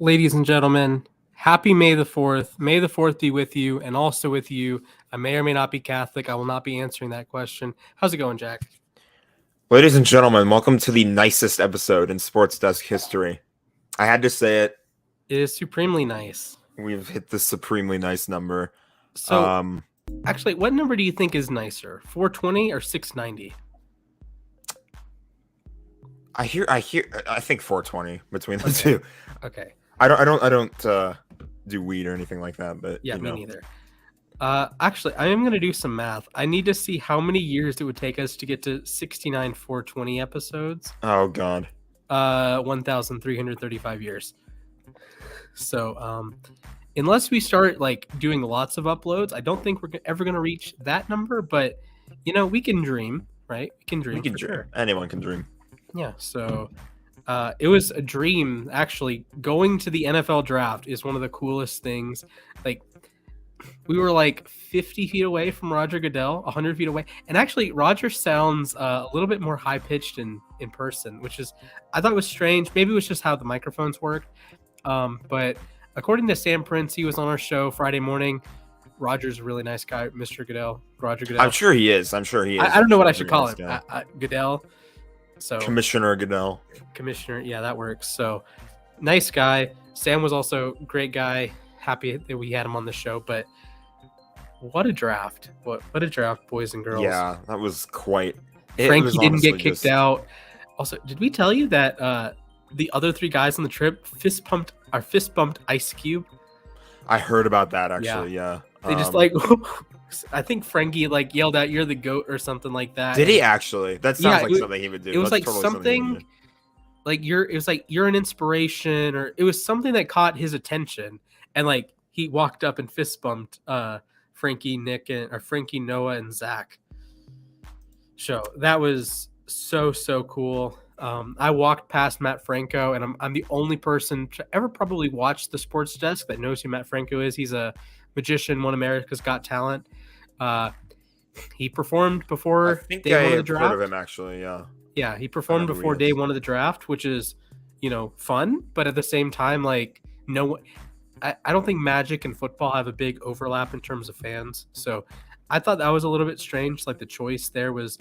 Ladies and gentlemen, happy May the 4th. May the 4th be with you and also with you. I may or may not be Catholic. I will not be answering that question. How's it going, Jack? Ladies and gentlemen, welcome to the nicest episode in Sports Desk history. I had to say it. It is supremely nice. We've hit the supremely nice number. So, actually, what number do you think is nicer, 420 or 690? I think 420 between the two. Okay. I don't do weed or anything like that, but yeah, me neither. Actually, I am going to do some math. I need to see how many years it would take us to get to 69 420 episodes. Oh God. 1,335 years. So, unless we start like doing lots of uploads, I don't think we're ever going to reach that number. But we can dream, right? We can dream. We can dream. Sure. Anyone can dream. Yeah. So, it was a dream. Actually, going to the NFL draft is one of the coolest things. Like, we were like 50 feet away from Roger Goodell, 100 feet away. And actually, Roger sounds a little bit more high-pitched in person, which is, I thought was strange. Maybe it was just how the microphones worked. But according to Sam Prince, he was on our show Friday morning. Roger's a really nice guy, Mr. Goodell. Roger Goodell. I'm sure he is. I don't know what I should call him. Goodell. So Commissioner Goodell. Commissioner, yeah, that works. So nice guy. Sam was also a great guy. Happy that we had him on the show, but what a draft! What a draft, boys and girls. Yeah, that was quite. Frankie didn't get kicked out. Also, did we tell you that the other three guys on the trip fist bumped Ice Cube? I heard about that actually. Yeah. They just I think Frankie like yelled out, "You're the GOAT" or something like that. Did he actually? That sounds like something he would do. It was like something like you're an inspiration, or it was something that caught his attention. And like he walked up and fist bumped Frankie, Noah, and Zach. So that was so cool. I walked past Matt Franco, and I'm the only person to ever probably watch the Sports Desk that knows who Matt Franco is. He's a magician, won America's Got Talent. He performed before day one of the draft. Heard of him actually, yeah. Yeah, he performed before day one of the draft, which is fun, but at the same time, like I don't think Magic and football have a big overlap in terms of fans. So I thought that was a little bit strange. Like the choice there was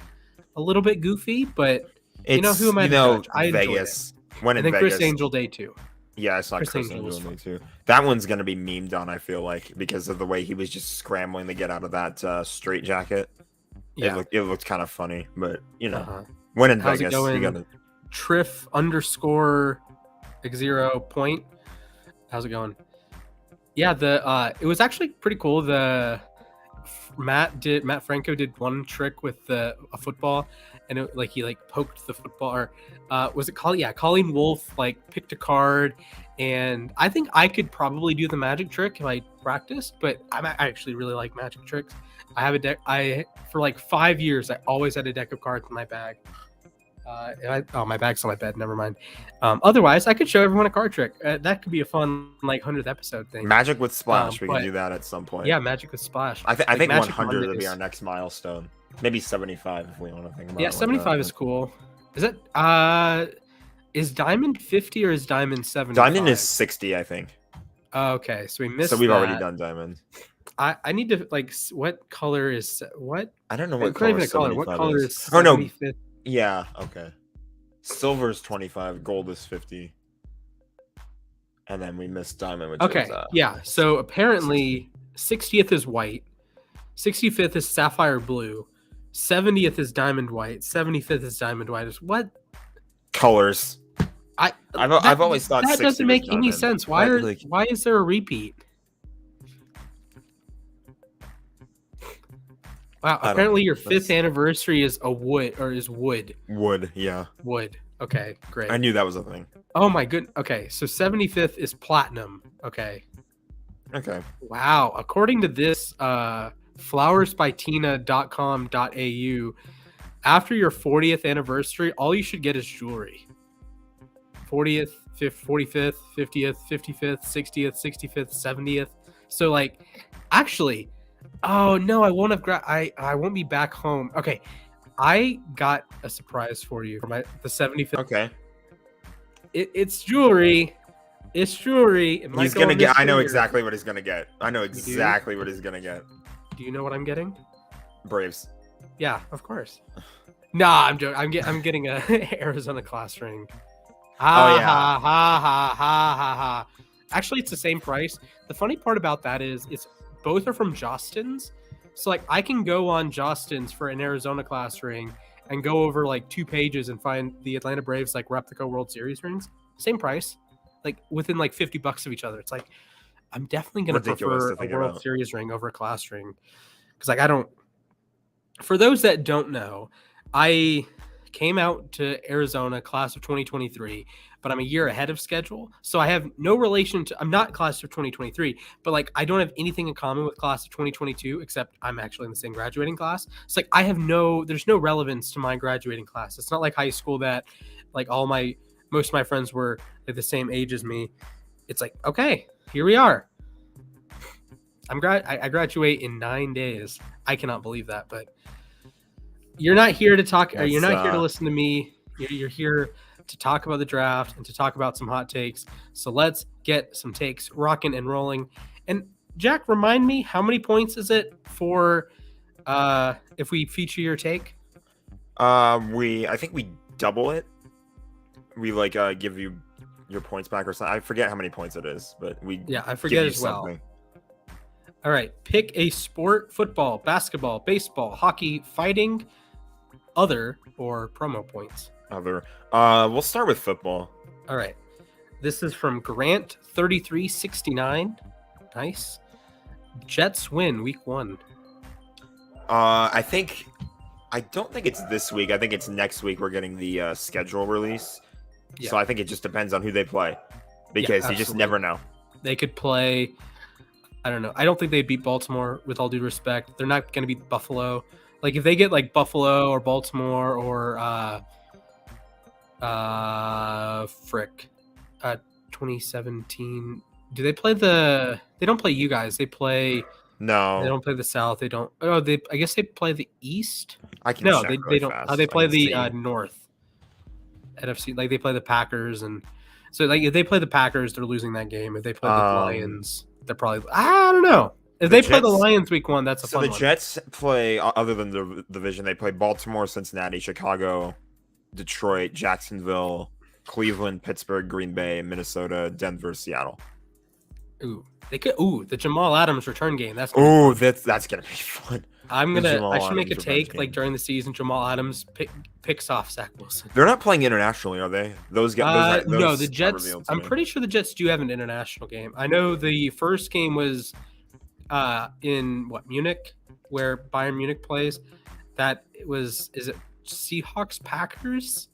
a little bit goofy, but who am I to judge? I Vegas. And then Chris Angel Day 2. Yeah, I saw Chris Angel Day 2. That one's going to be memed on, I feel like, because of the way he was just scrambling to get out of that straight jacket. Yeah. It looked kind of funny, but, when in Vegas, you got to... Triff _X0 point. How's it going? Yeah, it was actually pretty cool. Matt Franco did one trick with a football, and he poked the football, or was it Colleen Wolfe picked a card, and I think I could probably do the magic trick if I practiced, but I actually really like magic tricks. I have a deck. For 5 years I always had a deck of cards in my bag. My bag's on my bed. Never mind. Otherwise, I could show everyone a card trick. That could be a fun 100th episode thing. Magic with Splash. We can do that at some point. Yeah, Magic with Splash. I think 100 would be our next milestone. Maybe 75 if we want to think about it. Yeah, 75 is cool. Is it? Is Diamond 50 or is Diamond 75? Diamond is 60, I think. Okay, so we missed. So we've already done Diamond. I need to what color is what? I don't know what color. What color is? 75th? Oh no. Yeah, okay. Silver is 25, gold is 50. And then we missed diamond, which is... yeah. So apparently 60th is white, 65th is sapphire blue, 70th is diamond white, 75th is diamond white. Is what? Colors. I've always thought that doesn't make any sense. Why is there a repeat? Wow, apparently your 5th anniversary is wood. Wood, yeah. Wood. Okay, great. I knew that was a thing. Oh my goodness. Okay, so 75th is platinum. Okay. Wow. According to this flowersbytina.com.au, after your 40th anniversary, all you should get is jewelry. 40th, 45th, 50th, 55th, 60th, 65th, 70th. So actually, oh no, I won't have I won't be back home. Okay, I got a surprise for you for the 75th. Okay, it's jewelry. It's jewelry. He's gonna get. I know exactly what he's gonna get. I know exactly what he's gonna get. Do you know what I'm getting? Braves. Yeah, of course. Nah, I'm joking. I'm getting a Arizona class ring. Ha, yeah. ha ha ha ha ha ha. Actually, it's the same price. The funny part about that is both are from Justin's. So like I can go on Justin's for an Arizona class ring and go over like 2 pages and find the Atlanta Braves like replica World Series rings. Same price. Like within like $50 of each other. It's like I'm definitely gonna prefer a World Series ring over a class ring. Because like I don't, for those that don't know, I came out to Arizona class of 2023, but I'm a year ahead of schedule. So I have no relation to, I'm not class of 2023, but like I don't have anything in common with class of 2022, except I'm actually in the same graduating class. It's like I have there's no relevance to my graduating class. It's not like high school that like most of my friends were at the same age as me. It's like, okay, here we are. I graduate in 9 days. I cannot believe that, but you're not here to talk. Or you're not here to listen to me. You're here to talk about the draft and to talk about some hot takes. So let's get some takes rocking and rolling. And Jack, remind me, how many points is it for if we feature your take? I think we double it. We like give you your points back or something. I forget how many points it is, but I forget as well. Something. All right, pick a sport: football, basketball, baseball, hockey, fighting, other, or promo points. Other. We'll start with football. All right. This is from Grant 3369. Nice. Jets win week 1. I don't think it's this week. I think it's next week we're getting the schedule release. Yeah. So I think it just depends on who they play because you just never know. They could play, I don't know. I don't think they'd beat Baltimore, with all due respect. They're not going to beat Buffalo. Like if they get like Buffalo or Baltimore or 2017. Do they play they don't play you guys. They play No. They don't play the South. They don't I guess they play the East. They don't. They play the North. NFC, like they play the Packers, and so like if they play the Packers, they're losing that game. If they play the Lions, they're probably I don't know. If they play the Lions week 1, that's a fun one. So the Jets play, other than the division, they play Baltimore, Cincinnati, Chicago, Detroit, Jacksonville, Cleveland, Pittsburgh, Green Bay, Minnesota, Denver, Seattle. Ooh, the Jamal Adams return game. That's gonna be fun. I should make a take like during the season. Jamal Adams picks off Zach Wilson. They're not playing internationally, are they? Those guys. No, the Jets. I'm pretty sure the Jets do have an international game. I know the first game was in Munich, where Bayern Munich plays. Is it Seahawks Packers?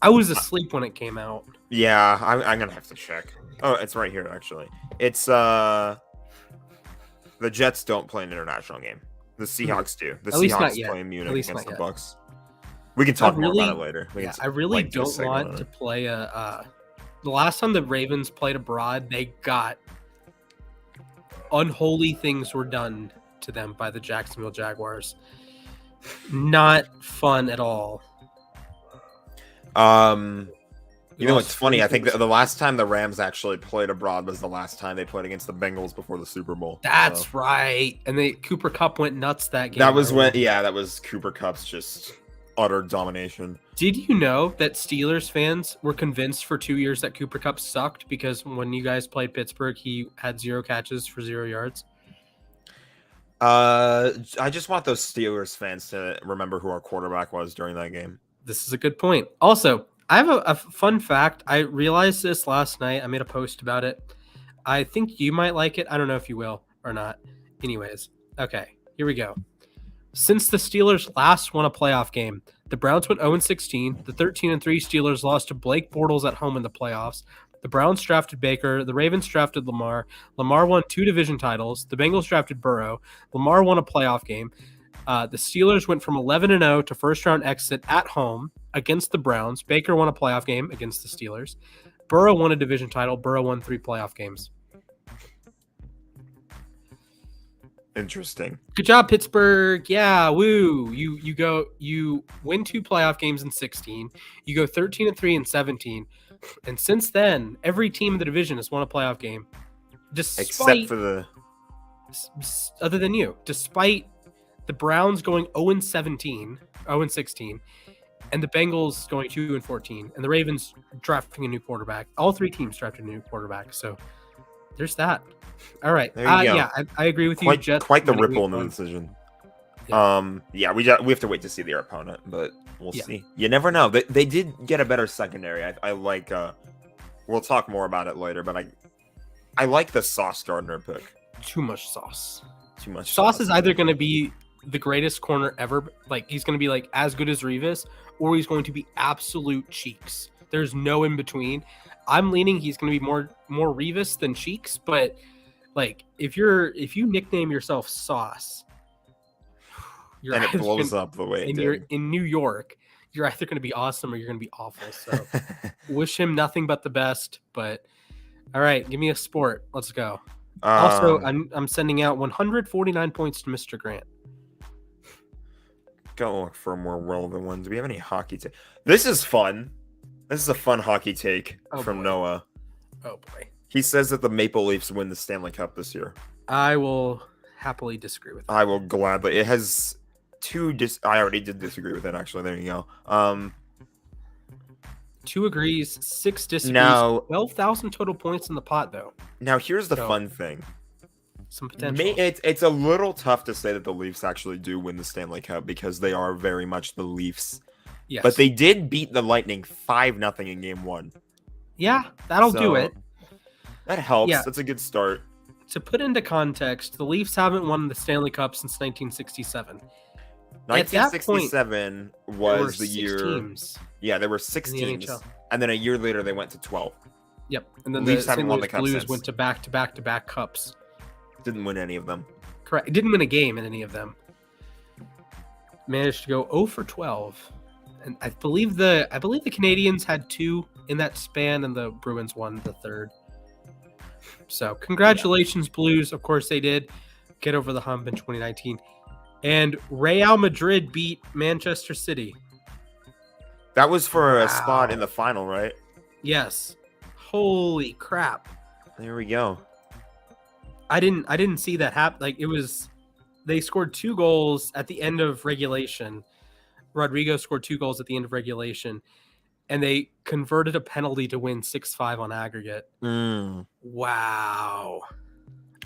I was asleep when it came out. Yeah, I'm gonna have to check. Oh, it's right here actually. It's the Jets don't play an international game. The Seahawks do. The Seahawks play in Munich against the Bucks. We can talk more about it later. I really don't want to play the last time the Ravens played abroad, they got unholy things were done to them by the Jacksonville Jaguars. Not fun at all. You know what's funny? I think the last time the Rams actually played abroad was the last time they played against the Bengals before the Super Bowl. That's right. And Cooper Kupp went nuts that game. That was that was Cooper Kupp's just utter domination. Did you know that Steelers fans were convinced for 2 years that Cooper Kupp sucked because when you guys played Pittsburgh, he had 0 catches for 0 yards? I just want those Steelers fans to remember who our quarterback was during that game. This is a good point. Also, I have a fun fact. I realized this last night. I made a post about it. I think you might like it. I don't know if you will or not. Anyways, okay, here we go. Since the Steelers last won a playoff game, the Browns went 0-16. The 13-3 Steelers lost to Blake Bortles at home in the playoffs. The Browns drafted Baker. The Ravens drafted Lamar. Lamar won 2 division titles. The Bengals drafted Burrow. Lamar won a playoff game. The Steelers went from 11-0 to first-round exit at home against the Browns. Baker won a playoff game against the Steelers. Burrow won a division title. Burrow won 3 playoff games. Interesting. Good job, Pittsburgh. Yeah, woo. You win 2 playoff games in 16. You go 13-3 in 17. And since then, every team in the division has won a playoff game. Except for the... Other than you. Despite the Browns going 0-17, 0-16, and the Bengals going 2-14, and the Ravens drafting a new quarterback. All three teams drafted a new quarterback. So there's that. All right. There you go. Yeah, I agree with you. Jets quite the ripple in the decision. Yeah, we have to wait to see their opponent, but we'll see. You never know. They did get a better secondary. I like. We'll talk more about it later, but I like the Sauce Gardner pick. Too much sauce. Too much. Sauce is either going to be the greatest corner ever, like he's going to be like as good as Revis, or he's going to be absolute cheeks. There's no in between. I'm leaning he's going to be more Revis than Cheeks, but like if you nickname yourself Sauce, and it blows up the way it did. You're in New York, you're either going to be awesome or you're going to be awful. So wish him nothing but the best. But all right, give me a sport. Let's go. Also, I'm sending out 149 points to Mr. Grant. Go look for more relevant ones. Do we have any hockey take? This is fun. This is a fun hockey take from Noah. Oh boy. He says that the Maple Leafs win the Stanley Cup this year. I will happily disagree with that. I will gladly. It has I already did disagree with it, actually. There you go. 2 agrees, 6 disagrees. Now, 12,000 total points in the pot, though. Now, here's the fun thing. Some potential. It's a little tough to say that the Leafs actually do win the Stanley Cup because they are very much the Leafs. Yes. But they did beat the Lightning 5-0 in Game 1. Yeah, that'll do it. That helps. Yeah. That's a good start. To put into context, the Leafs haven't won the Stanley Cup since 1967. 1967 was the year. Teams. Yeah, there were 6 teams, and then a year later they went to 12. Yep, and then Leafs the haven't won the cup Blues since. went to back cups. Didn't win any of them. Correct. It didn't win a game in any of them. Managed to go 0 for 12, and I believe the Canadians had 2 in that span, and the Bruins won the 3rd. So congratulations, Blues. Of course they did get over the hump in 2019. And Real Madrid beat Manchester City. That was for a spot in the final, right? Yes. Holy crap. There we go. I didn't see that happen. Like they scored 2 goals at the end of regulation. Rodrigo scored 2 goals at the end of regulation. And they converted a penalty to win 6-5 on aggregate. Wow.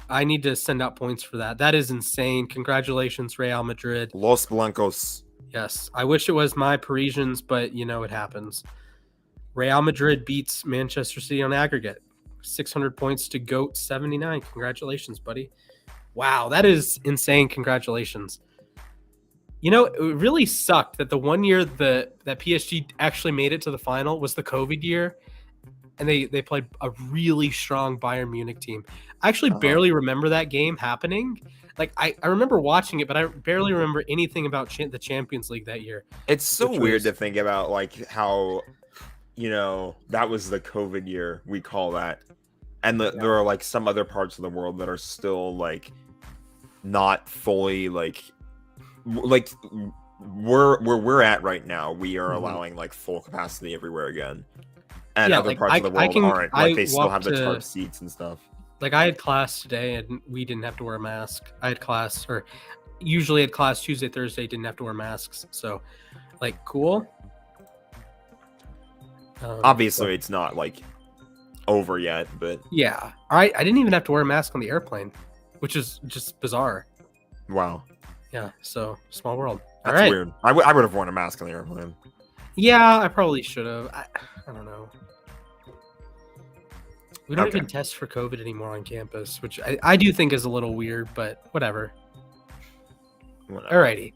I need to send out points for that. That is insane. Congratulations, Real Madrid. Los Blancos. Yes. I wish it was my Parisians, but it happens. Real Madrid beats Manchester City on aggregate. 600 points to GOAT 79. Congratulations, buddy. Wow, that is insane. Congratulations. It really sucked that the one year that PSG actually made it to the final was the COVID year. And they played a really strong Bayern Munich team. I actually barely remember that game happening. Like, I remember watching it, but I barely remember anything about the Champions League that year. It's so weird to think about, like, how, that was the COVID year, we call that. And there are, like, some other parts of the world that are still, like, not fully, like where we're at right now, we are allowing, like, full capacity everywhere again. And other parts of the world aren't. Like, they still have the tarp seats and stuff. Like, I had class today, and we didn't have to wear a mask. Usually had class Tuesday, Thursday, didn't have to wear masks. So, like, cool. Obviously, it's not, like, over yet, but... Yeah. I didn't even have to wear a mask on the airplane, which is just bizarre. Wow. Yeah, so, small world. That's weird. I would have worn a mask on the airplane. Yeah, I probably should have. I don't know. We don't even test for COVID anymore on campus, which I do think is a little weird, but whatever. Alrighty.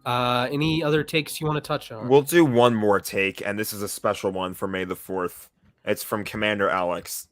Any other takes you want to touch on? We'll do one more take, and this is a special one for May the 4th. It's from Commander Alex.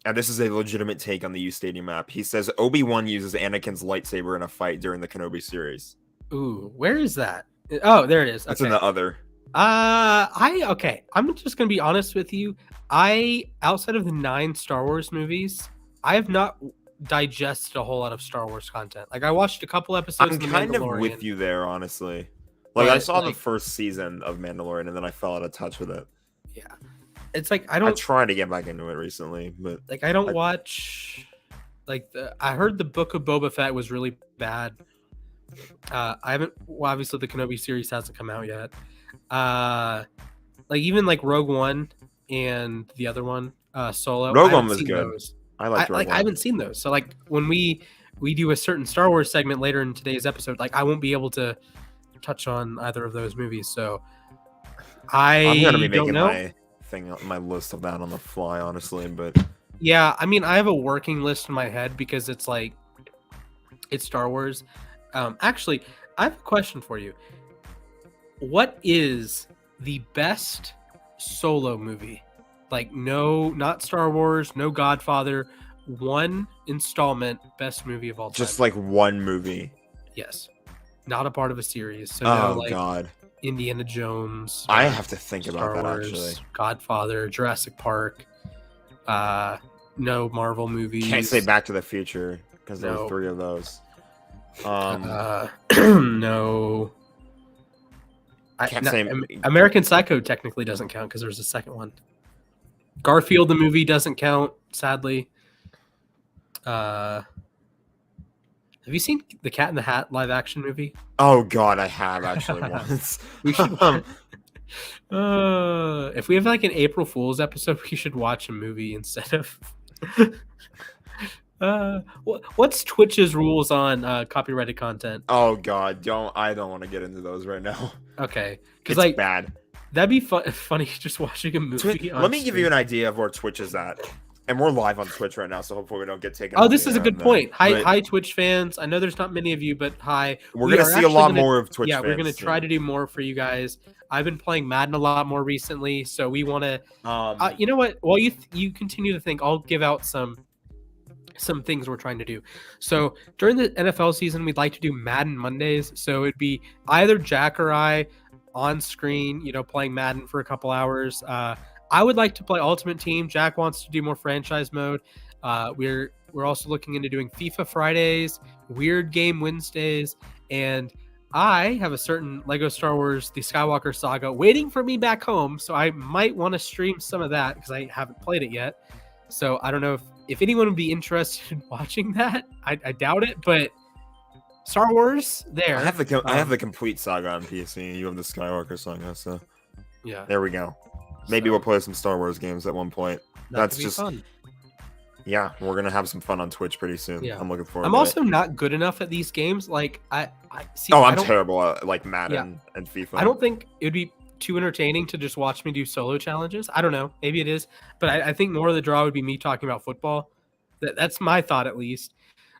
And this is a legitimate take on the uSTADIUM app. He says, Obi-Wan uses Anakin's lightsaber in a fight during the Kenobi series. Ooh, where is that? Oh, there it is. That's in the other. I'm just gonna be honest with you. Outside of the 9 Star Wars movies, I have not digested a whole lot of Star Wars content. Like, I watched a couple episodes. I'm kind of with you there, honestly. Like, I saw the first season of Mandalorian, and then I fell out of touch with it. Yeah, it's like I tried to get back into it recently, but like I don't watch. Like I heard the Book of Boba Fett was really bad. I haven't. Well, obviously the Kenobi series hasn't come out yet. Like even like Rogue One and the other one, Solo. Rogue One was good. Those. I liked Rogue One. I haven't seen those. So like when we do a certain Star Wars segment later in today's episode, like I won't be able to touch on either of those movies. So I'm gonna be making my list of that on the fly, honestly. But yeah, I mean I have a working list in my head because it's like it's Star Wars. Actually, I have a question for you. What is the best Solo movie? Like not Star Wars, no Godfather, one installment best movie of all time. Just like one movie. Yes. Not a part of a series. So God. Indiana Jones. I have to think Star about that Wars, actually. Godfather, Jurassic Park. No Marvel movies. Can't say Back to the Future because there were 3 of those. No. Can't say American Psycho technically doesn't count because there's a second one. Garfield the movie doesn't count, sadly. Have you seen the Cat in the Hat live action movie? Oh God, I have actually once. We should. If we have like an April Fool's episode, we should watch a movie instead of. What's Twitch's rules on copyrighted content? Oh God, I don't want to get into those right now. Okay, because like bad. That'd be funny just watching a movie. Let me give you an idea of where Twitch is at, and we're live on Twitch right now, so hopefully we don't get taken. Oh, this is a good point. Hi, Twitch fans. I know there's not many of you, but hi. We're gonna see a lot more of Twitch. Yeah, fans we're gonna try to do more for you guys. I've been playing Madden a lot more recently, so we want to. You know what? While you continue to think, I'll give out some things we're trying to do. So during the NFL season, we'd like to do Madden Mondays. So it'd be either Jack or I on screen, playing Madden for a couple hours. I would like to play Ultimate Team. Jack wants to do more franchise mode. We're also looking into doing FIFA Fridays, Weird Game Wednesdays, and I have a certain Lego Star Wars The Skywalker Saga waiting for me back home, so I might want to stream some of that because I haven't played it yet. So I don't know if anyone would be interested in watching that. I doubt it, but Star Wars there. I have the complete saga on PC. You have the Skywalker Saga, so yeah. There we go. Maybe we'll play some Star Wars games at one point. That's just fun. Yeah, we're gonna have some fun on Twitch pretty soon. Yeah. I'm looking forward. I'm also not good enough at these games. Like I see. Oh, I'm terrible at like Madden and FIFA. I don't think it would be too entertaining to just watch me do solo challenges. I don't know. Maybe it is, but I think more of the draw would be me talking about football. That's my thought, at least.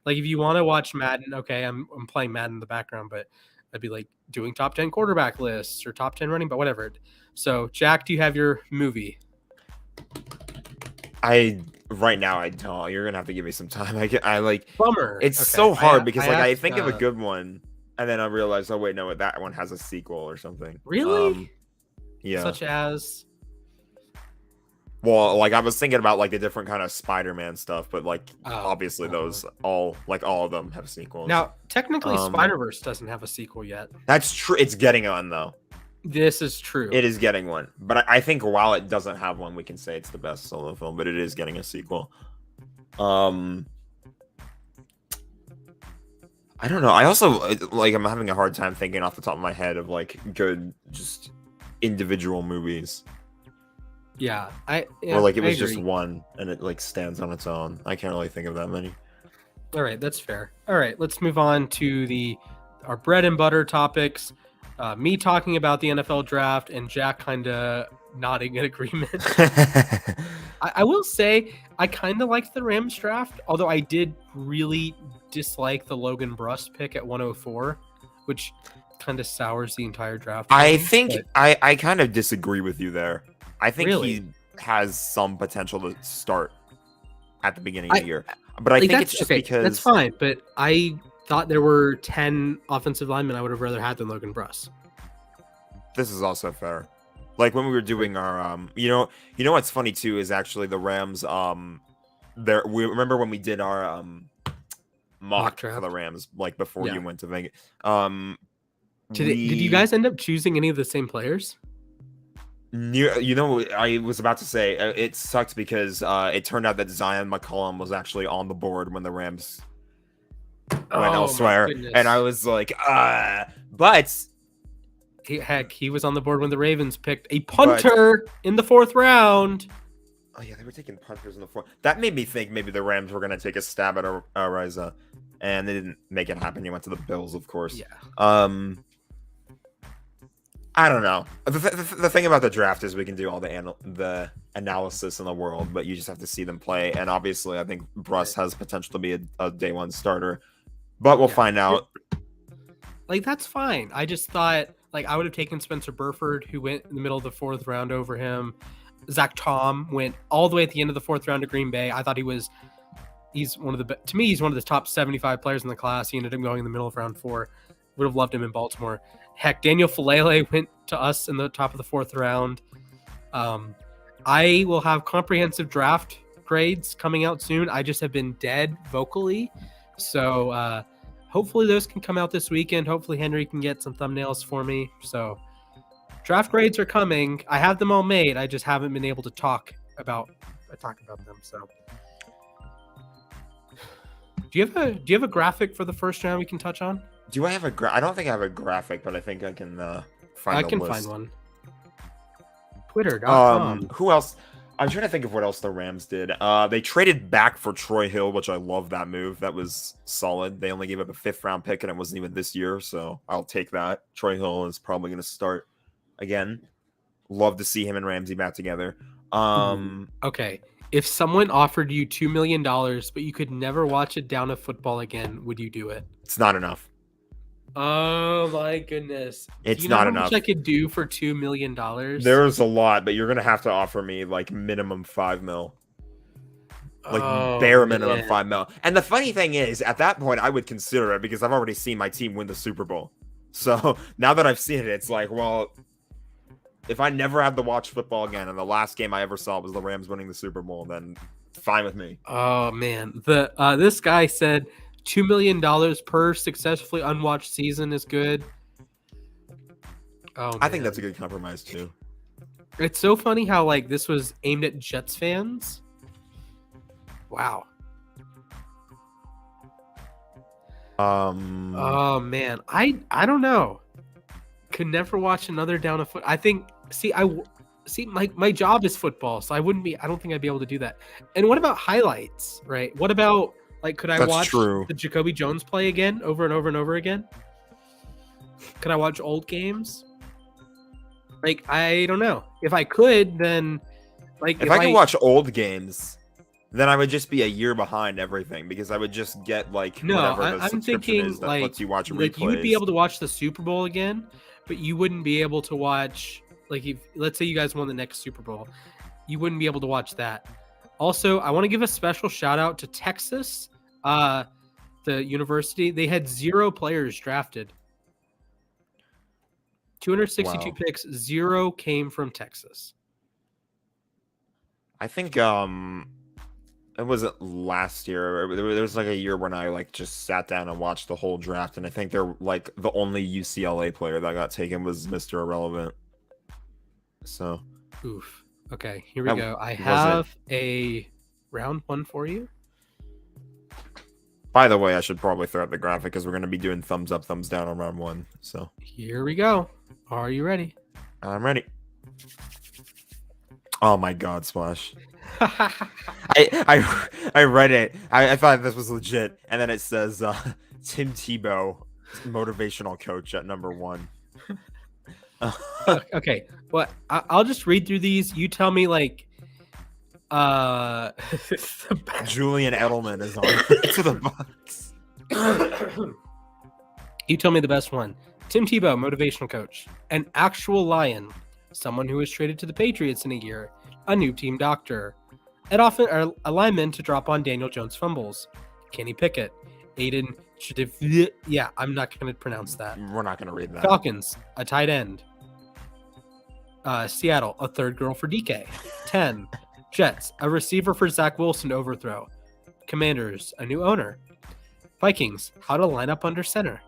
Like if you want to watch Madden, okay, I'm playing Madden in the background, but I'd be like doing top 10 quarterback lists or top 10 running, but whatever. So, Jack, do you have your movie? Right now I don't. You're gonna have to give me some time. I like. Bummer. It's so hard because I think of a good one, and then I realize, oh wait, no, that one has a sequel or something. Really? Yeah. Such as. Well, like I was thinking about like the different kind of Spider-Man stuff, but like obviously those all of them have sequels. Now, technically, Spider-Verse doesn't have a sequel yet. That's true. It's getting one though. This is true. It is getting one, but I think while it doesn't have one, we can say it's the best solo film. But it is getting a sequel. I don't know. I also like I'm having a hard time thinking off the top of my head of like good just individual movies. Yeah, or like it was just one and it like stands on its own. I can't really think of that many. All right, that's fair. All right, let's move on to our bread and butter topics. Me talking about the NFL draft and Jack kind of nodding in agreement. I will say I kind of liked the Rams draft, although I did really dislike the Logan Bruss pick at 104, which kind of sours the entire draft. I think I kind of disagree with you there. I think he has some potential to start at the beginning of the year. But I think it's just because... That's fine, but I thought there were 10 offensive linemen I would have rather had than Logan Bruss. This is also fair. Like when we were doing our... you know what's funny too is actually the Rams... we remember when we did our mock for the Rams, like before you went to Vegas. Did you guys end up choosing any of the same players? You know, I was about to say it sucked because it turned out that Zion McCollum was actually on the board when the Rams went elsewhere, and I was like, but he was on the board when the Ravens picked a punter in the 4th round. Oh yeah, they were taking punters in the 4th. That made me think maybe the Rams were going to take a stab at Ariza, and they didn't make it happen. He went to the Bills, of course. Yeah. I don't know. The thing about the draft is we can do all the analysis in the world, but you just have to see them play. And obviously, I think Bruss has potential to be a day 1 starter, but we'll find out. Like, that's fine. I just thought, like, I would have taken Spencer Burford, who went in the middle of the 4th round over him. Zach Tom went all the way at the end of the 4th round to Green Bay. I thought he's one of the top 75 players in the class. He ended up going in the middle of round 4. Would have loved him in Baltimore. Heck, Daniel Falele went to us in the top of the 4th round. I will have comprehensive draft grades coming out soon. I just have been dead vocally. So hopefully those can come out this weekend. Hopefully Henry can get some thumbnails for me. So draft grades are coming. I have them all made. I just haven't been able to talk about them. So do you have a graphic for the first round we can touch on? Do I have I don't think I have a graphic, but I think I can find find one. Twitter.com. Who else? I'm trying to think of what else the Rams did. They traded back for Troy Hill, which I love that move. That was solid. They only gave up a 5th round pick, and it wasn't even this year, so I'll take that. Troy Hill is probably going to start again. Love to see him and Ramsey back together. Okay. If someone offered you $2 million, but you could never watch a down of football again, would you do it? It's not enough. Oh my goodness. It's not enough. How much I could do for $2 million? There's a lot, but you're going to have to offer me like minimum $5 million. Like bare minimum $5 million. And the funny thing is, at that point, I would consider it because I've already seen my team win the Super Bowl. So now that I've seen it, it's like, well, if I never had to watch football again and the last game I ever saw was the Rams winning the Super Bowl, then fine with me. Oh man. This guy said $2 million per successfully unwatched season is good. Oh, I think that's a good compromise too. It's so funny how like this was aimed at Jets fans. Wow. Oh man, I don't know. Could never watch another down a foot. I think. My job is football, so I don't think I'd be able to do that. And what about highlights? Right? What about like could I watch the Jacoby Jones play again over and over and over again? Could I watch old games? Like I don't know. If I could, then like if I could watch old games. Then I would just be a year behind everything because I would just get like whatever the subscription is that lets you watch replays. You would be able to watch the Super Bowl again, but you wouldn't be able to watch like if let's say you guys won the next Super Bowl, you wouldn't be able to watch that. Also, I want to give a special shout out to Texas, the university. They had 0 players drafted. 262 picks, 0 came from Texas. I think it wasn't last year. There was like a year when I like just sat down and watched the whole draft, and I think they're like the only UCLA player that got taken was Mr. Irrelevant. So, oof. Okay, here we go. I have a round 1 for you. By the way, I should probably throw out the graphic because we're going to be doing thumbs up, thumbs down on round 1. So here we go. Are you ready? I'm ready. Oh my God, Splash. I read it. I thought this was legit, and then it says Tim Tebow, motivational coach at number 1. Okay, well, I'll just read through these. You tell me, like, Julian Edelman is on to the box. You tell me the best one. Tim Tebow, motivational coach, an actual lion, someone who was traded to the Patriots in a year, a new team doctor. And often a lineman to drop on Daniel Jones fumbles. Kenny Pickett. Aiden yeah, I'm not going to pronounce that. We're not going to read that. Falcons, a tight end. Seattle, a third girl for DK. 10. Jets, a receiver for Zach Wilson to overthrow. Commanders, a new owner. Vikings, how to line up under center.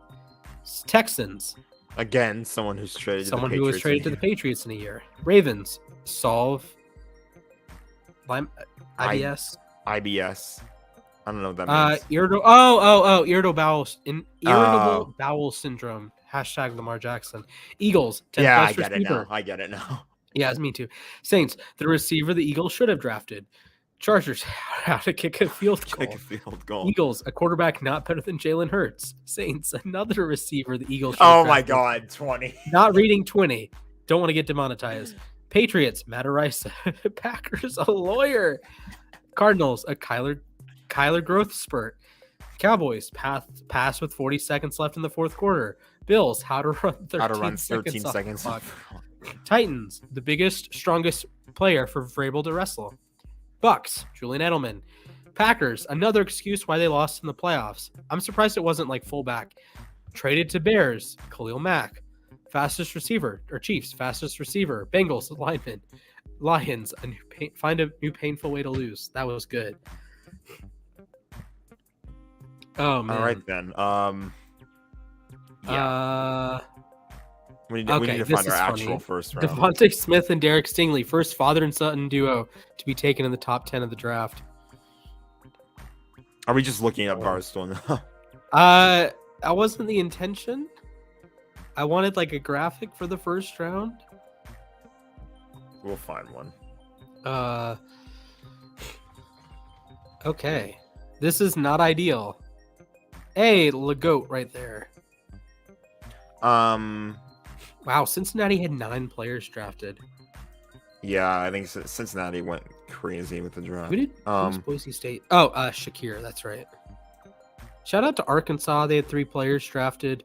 Texans, Again, someone who's traded Someone to the who was Patriots traded to the Patriots in a year. Ravens, solve IBS. IBS. I don't know what that means. Irritable bowel syndrome. Hashtag Lamar Jackson. Eagles, 10 Yeah, plus I get receiver. it now. I get it now. Yeah, it's me too. Saints, the receiver the Eagles should have drafted. Chargers, how to kick a field goal. Kick a field goal. Eagles, a quarterback not better than Jalen Hurts. Saints, another receiver the Eagles should have drafted. My God, 20. Not reading 20. Don't want to get demonetized. Patriots, Matt Arisa. Packers, a lawyer. Cardinals, a Kyler growth spurt. Cowboys, pass with 40 seconds left in the fourth quarter. Bills, how to run 13 seconds. Titans, the biggest, strongest player for Vrabel to wrestle. Bucks, Julian Edelman. Packers, another excuse why they lost in the playoffs. I'm surprised it wasn't like fullback. Traded to Bears, Khalil Mack. Fastest receiver, or Chiefs, fastest receiver. Bengals, lineman. Lions, find a new painful way to lose. That was good. Oh man. All right then. Yeah. We need to find our actual first round. Devontae Smith and Derek Stingley, first father and son duo to be taken in the top 10 of the draft. Are we just looking up Barstool now? That wasn't the intention. I wanted like a graphic for the first round. We'll find one. Okay. This is not ideal. Hey, Legoat right there. Wow, Cincinnati had 9 players drafted. Yeah, I think Cincinnati went crazy with the draft. Who was Boise State? Oh, Shakir, that's right. Shout out to Arkansas. They had 3 players drafted.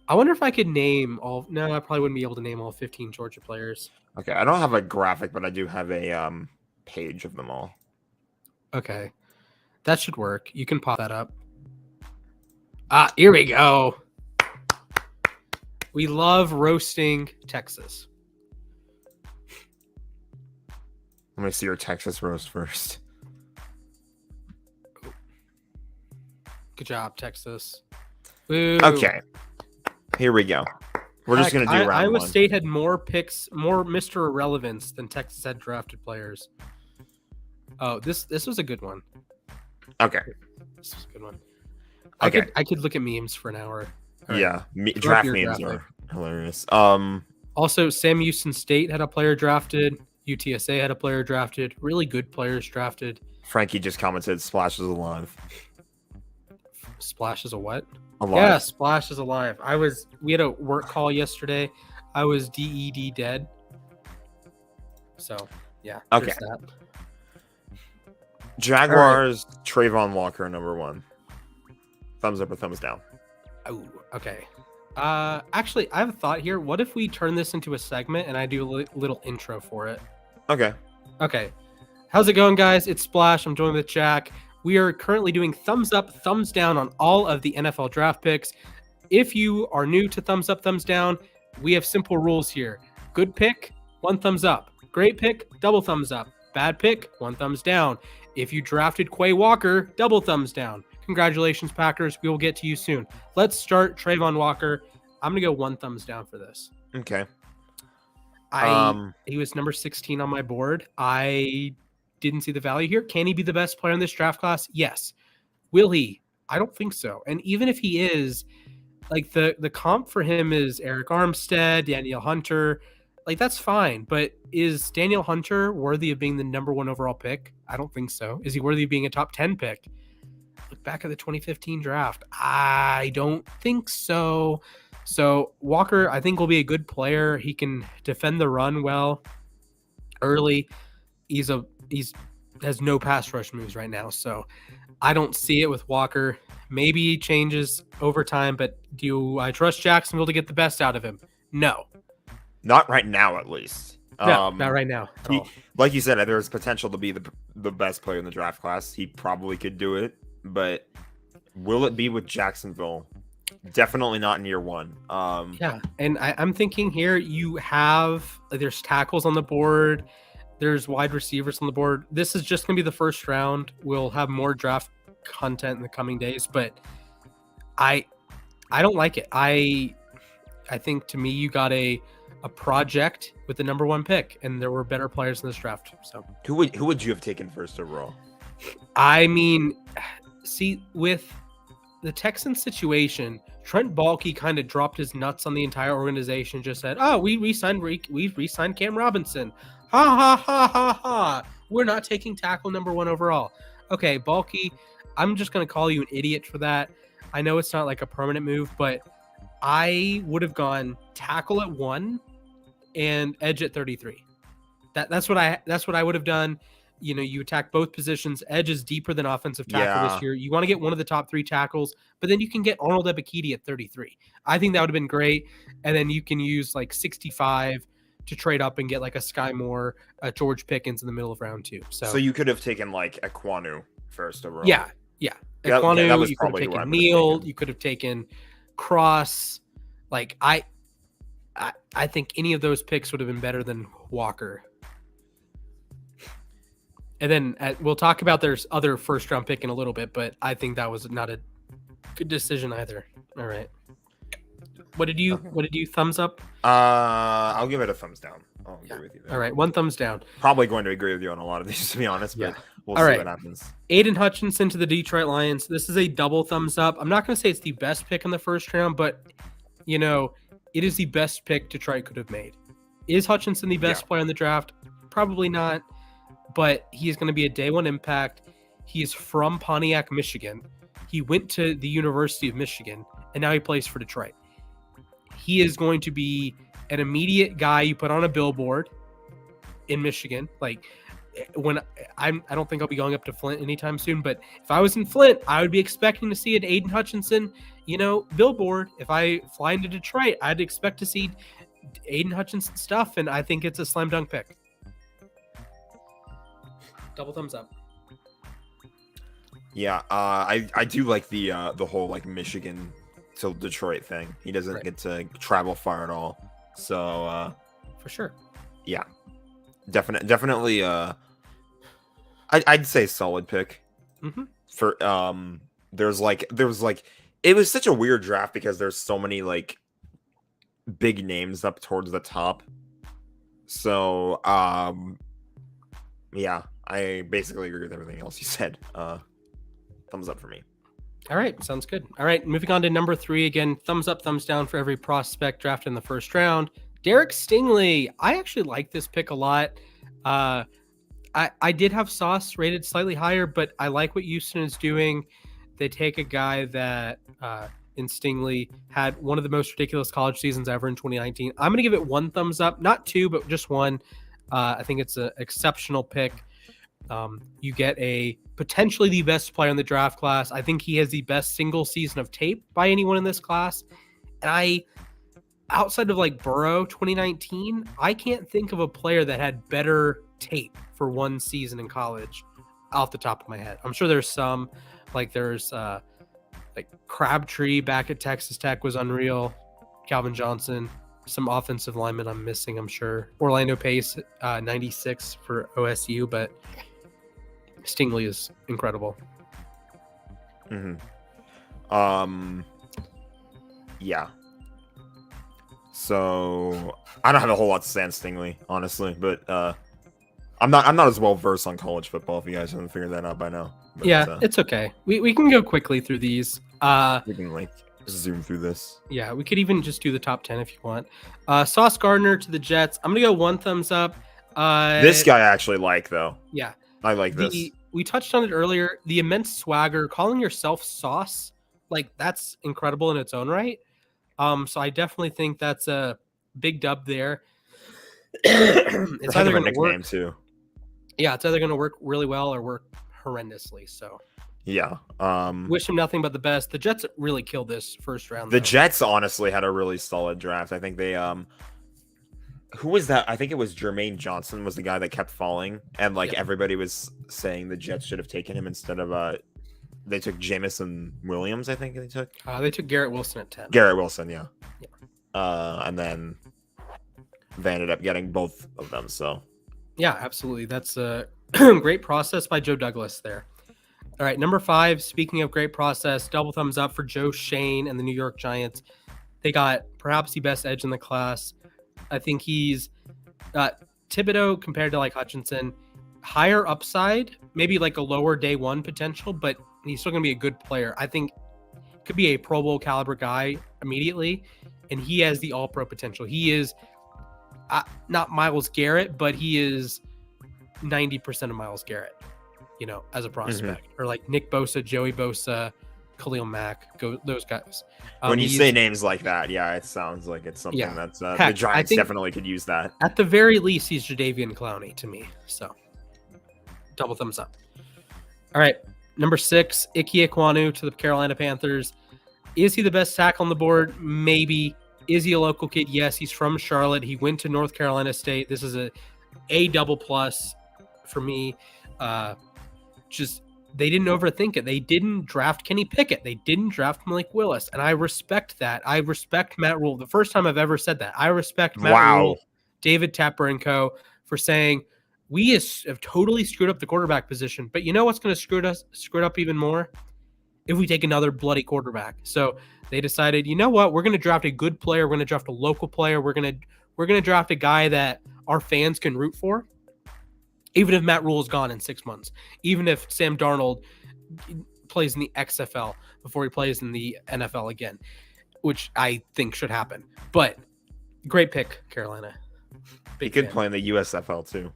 I wonder if I could name all. No, I probably wouldn't be able to name all 15 Georgia players. Okay, I don't have a graphic, but I do have a page of them all. Okay, that should work. You can pop that up. Here we go. We love roasting Texas. Let me see your Texas roast first. Good job, Texas. Woo. Okay. Here we go. We're just going to do round Iowa 1. State had more picks, more Mr. Irrelevance than Texas had drafted players. Oh, this was a good one. Okay. This was a good one. Okay. I could look at memes for an hour. Right. Yeah. Draft memes are hilarious. Also, Sam Houston State had a player drafted. UTSA had a player drafted. Really good players drafted. Frankie just commented, Splash is alive. Splash is a what? Alive. Yeah, Splash is alive. We had a work call yesterday. I was DED dead. So, yeah. Okay. Jaguars, right. Trayvon Walker, number 1. Thumbs up or thumbs down? Oh, okay. Actually, I have a thought here. What if we turn this into a segment and I do a little intro for it? Okay. How's it going, guys? It's Splash. I'm joined with Jack. We are currently doing thumbs up, thumbs down on all of the NFL draft picks. If you are new to thumbs up, thumbs down, we have simple rules here. Good pick, 1 thumbs up. Great pick, double thumbs up. Bad pick, 1 thumbs down. If you drafted Quay Walker, double thumbs down. Congratulations, Packers. We will get to you soon. Let's start Trayvon Walker. I'm going to go 1 thumbs down for this. Okay. He was number 16 on my board. I didn't see the value here. Can he be the best player in this draft class? Yes. Will he? I don't think so. And even if he is, like the comp for him is Eric Armstead, Daniel Hunter. Like that's fine. But is Daniel Hunter worthy of being the number 1 overall pick? I don't think so. Is he worthy of being a top 10 pick? Look back at the 2015 draft. I don't think so. So Walker, I think, will be a good player. He can defend the run well early. He's has no pass rush moves right now, so I don't see it with Walker. Maybe he changes over time, but do I trust Jacksonville to get the best out of him? No. Not right now, at least. No, not right now. Like you said, there's potential to be the best player in the draft class. He probably could do it, but will it be with Jacksonville? Definitely not in year 1. Yeah, and I'm thinking here you have there's tackles on the board. There's wide receivers on the board. This is just going to be the first round. We'll have more draft content in the coming days, but I don't like it. I I think to me, you got a project with the number 1 pick, and there were better players in this draft. So who would you have taken first overall? I mean, see, with the Texans situation, Trent Baalke kind of dropped his nuts on the entire organization. Just said, "Oh, we re-signed Cam Robinson. Ha ha ha ha ha. We're not taking tackle number 1 overall." Okay, Baalke, I'm just gonna call you an idiot for that. I know it's not like a permanent move, but I would have gone tackle at 1 and edge at 33. That's what I would have done. You know, you attack both positions. Edge is deeper than offensive tackle this year. You want to get one of the top 3 tackles, but then you can get Arnold Ebiketie at 33. I think that would have been great. And then you can use like 65 to trade up and get like a Sky Moore, a George Pickens in the middle of round 2. So you could have taken like Ekwonu first overall. Yeah. Ekwonu, that was you could have probably taken Neal. You could have taken Cross. Like I think any of those picks would have been better than Walker. And then we'll talk about their other first-round pick in a little bit, but I think that was not a good decision either. All right. What did you thumbs up? I'll give it a thumbs down. I'll agree with you there. All right, 1 thumbs down. Probably going to agree with you on a lot of these, to be honest, but we'll see what happens. Aiden Hutchinson to the Detroit Lions. This is a double thumbs up. I'm not going to say it's the best pick in the first round, but, you know, it is the best pick Detroit could have made. Is Hutchinson the best player in the draft? Probably not. But he is going to be a day 1 impact. He is from Pontiac, Michigan. He went to the University of Michigan, and now he plays for Detroit. He is going to be an immediate guy you put on a billboard in Michigan. Like, when I don't think I'll be going up to Flint anytime soon, but if I was in Flint, I would be expecting to see an Aiden Hutchinson, billboard. If I fly into Detroit, I'd expect to see Aiden Hutchinson stuff, and I think it's a slam dunk pick. Double thumbs up. Yeah, I do like the whole like Michigan to Detroit thing. He doesn't get to travel far at all, so for sure. Yeah, definitely. I'd say solid pick. Mm-hmm. For there was like it was such a weird draft because there's so many like big names up towards the top. So yeah. I basically agree with everything else you said. Thumbs up for me. All right. Sounds good. All right. Moving on to number 3. Again, thumbs up, thumbs down for every prospect drafted in the first round. Derek Stingley. I actually like this pick a lot. I did have Sauce rated slightly higher, but I like what Houston is doing. They take a guy that in Stingley had one of the most ridiculous college seasons ever in 2019. I'm going to give it 1 thumbs up. Not 2, but just 1. I think it's an exceptional pick. You get a potentially the best player in the draft class. I think he has the best single season of tape by anyone in this class. And outside of like Burrow 2019, I can't think of a player that had better tape for 1 season in college off the top of my head. I'm sure there's some, like there's like Crabtree back at Texas Tech was unreal. Calvin Johnson, some offensive linemen I'm missing, I'm sure. Orlando Pace, 96 for OSU, but Stingley is incredible. Mm-hmm. Yeah. So I don't have a whole lot to say on Stingley, honestly, but I'm not as well versed on college football if you guys haven't figured that out by now. But, it's okay. We can go quickly through these. We can like zoom through this. Yeah, we could even just do the top 10 if you want. Sauce Gardner to the Jets. I'm gonna go 1 thumbs up. This guy I actually like though. Yeah. I like this. We touched on it earlier. The immense swagger, calling yourself Sauce, like that's incredible in its own right. So I definitely think that's a big dub there. It's either going to work too. Yeah, it's either going to work really well or work horrendously. So yeah, wish him nothing but the best. The Jets really killed this first round. The Jets honestly had a really solid draft. I think they who was that? I think it was Jermaine Johnson was the guy that kept falling, and like everybody was saying the Jets should have taken him instead of they took Jamison Williams. I think they took Garrett Wilson at 10. Garrett Wilson, yeah. And then they ended up getting both of them. So yeah, absolutely. That's a great process by Joe Douglas there. All right, number 5. Speaking of great process, double thumbs up for Joe Shane and the New York Giants. They got perhaps the best edge in the class. I think he's Thibodeau compared to like Hutchinson, higher upside, maybe like a lower day one potential, but he's still going to be a good player. I think could be a Pro Bowl caliber guy immediately, and he has the all-pro potential. He is not Myles Garrett, but he is 90% of Myles Garrett, as a prospect. Or like Nick Bosa, Joey Bosa, Khalil Mack, those guys. When you say names like that, it sounds like it's something that's the Giants definitely could use that. At the very least, he's Jadeveon Clowney to me. So, double thumbs up. All right, number 6, Ike Ekwonu to the Carolina Panthers. Is he the best tackle on the board? Maybe. Is he a local kid? Yes, he's from Charlotte. He went to North Carolina State. This is a double plus for me. They didn't overthink it. They didn't draft Kenny Pickett. They didn't draft Malik Willis. And I respect that. I respect Matt Rule. The first time I've ever said that. I respect Matt Rule, David Tepper and co. for saying, we have totally screwed up the quarterback position. But you know what's going to screw it up even more? If we take another bloody quarterback. So they decided, you know what? We're going to draft a good player. We're going to draft a local player. We're going to draft a guy that our fans can root for. Even if Matt Rule is gone in 6 months. Even if Sam Darnold plays in the XFL before he plays in the NFL again. Which I think should happen. But great pick, Carolina. He could play in the USFL too.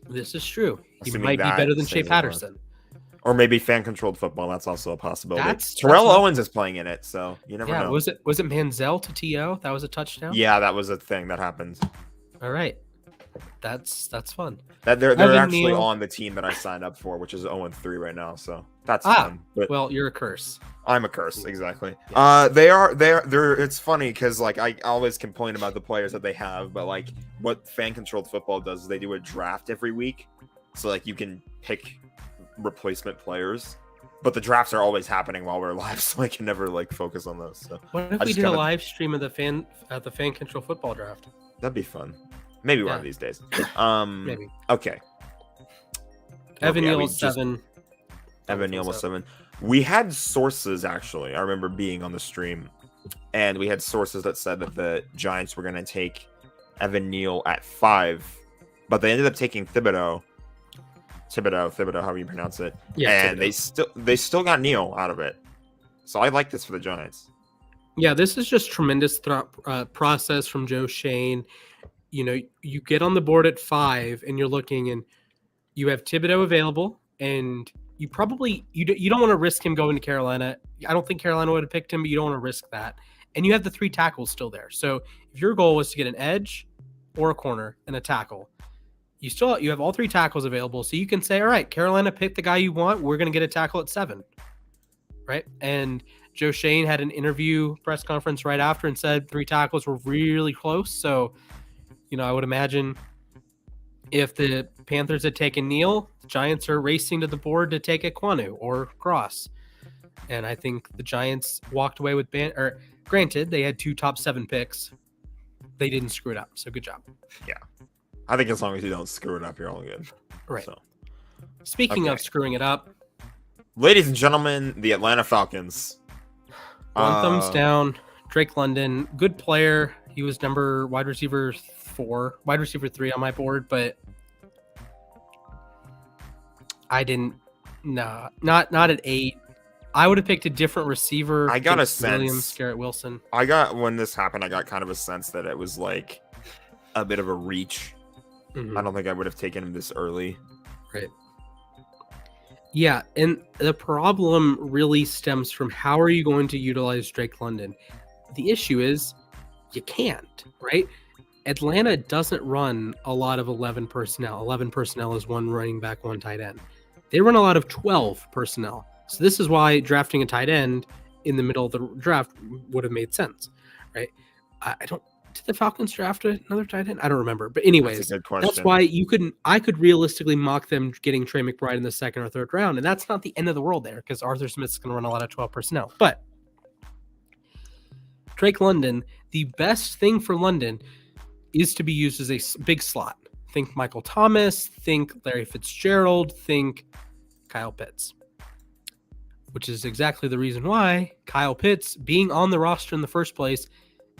This is true. He might be better than Shea Patterson. Or maybe fan-controlled football. That's also a possibility. Terrell Owens is playing in it, so you never know. Was it Manziel to TO? That was a touchdown? Yeah, that was a thing that happened. All right. That's fun. They're actually on the team that I signed up for, which is 0-3 right now, so that's fun. But well, you're a curse. I'm a curse, exactly. Yeah. They're it's funny because like I always complain about the players that they have, but like what fan-controlled football does is they do a draft every week. So like you can pick replacement players, but the drafts are always happening while we're live, so I can never like focus on those. So what if we did a live stream of the fan control football draft? That'd be fun. Maybe one of these days. Maybe. Okay. Evan Neal was 7. Evan Neal was 7. We had sources actually. I remember being on the stream, and we had sources that said that the Giants were going to take Evan Neal at 5, but they ended up taking Thibodeau, however you pronounce it. Yeah, and Thibodeau. they still got Neal out of it. So I like this for the Giants. Yeah, this is just tremendous process from Joe Shane. You get on the board at 5, and you're looking, and you have Thibodeau available, and you probably you don't want to risk him going to Carolina. I don't think Carolina would have picked him, but you don't want to risk that. And you have the 3 tackles still there. So if your goal was to get an edge or a corner and a tackle, you have all 3 tackles available. So you can say, all right, Carolina, pick the guy you want. We're going to get a tackle at 7, right? And Joe Shane had an interview press conference right after and said 3 tackles were really close. So, I would imagine if the Panthers had taken Neal, the Giants are racing to the board to take Ekwonu or Cross. And I think the Giants walked away with granted, they had 2 top 7 picks. They didn't screw it up. So good job. Yeah. I think as long as you don't screw it up, you're all good. Right. So. Speaking of screwing it up. Ladies and gentlemen, the Atlanta Falcons. One thumbs down. Drake London, good player. He was wide receiver 3 on my board, but I didn't. Nah, not at 8. I would have picked a different receiver. I got a sense. Williams, Garrett Wilson. When this happened, I got kind of a sense that it was like a bit of a reach. Mm-hmm. I don't think I would have taken him this early. Right. Yeah, and the problem really stems from how are you going to utilize Drake London? The issue is you can't, right? Atlanta doesn't run a lot of 11 personnel. 11 personnel is 1 running back, 1 tight end. They run a lot of 12 personnel. So this is why drafting a tight end in the middle of the draft would have made sense, right? Did the Falcons draft another tight end? I don't remember. But anyways, that's why I could realistically mock them getting Trey McBride in the 2nd or 3rd round. And that's not the end of the world there because Arthur Smith's going to run a lot of 12 personnel. But Drake London, the best thing for London is to be used as a big slot. Think Michael Thomas, think Larry Fitzgerald, think Kyle Pitts. which is exactly the reason why Kyle Pitts being on the roster in the first place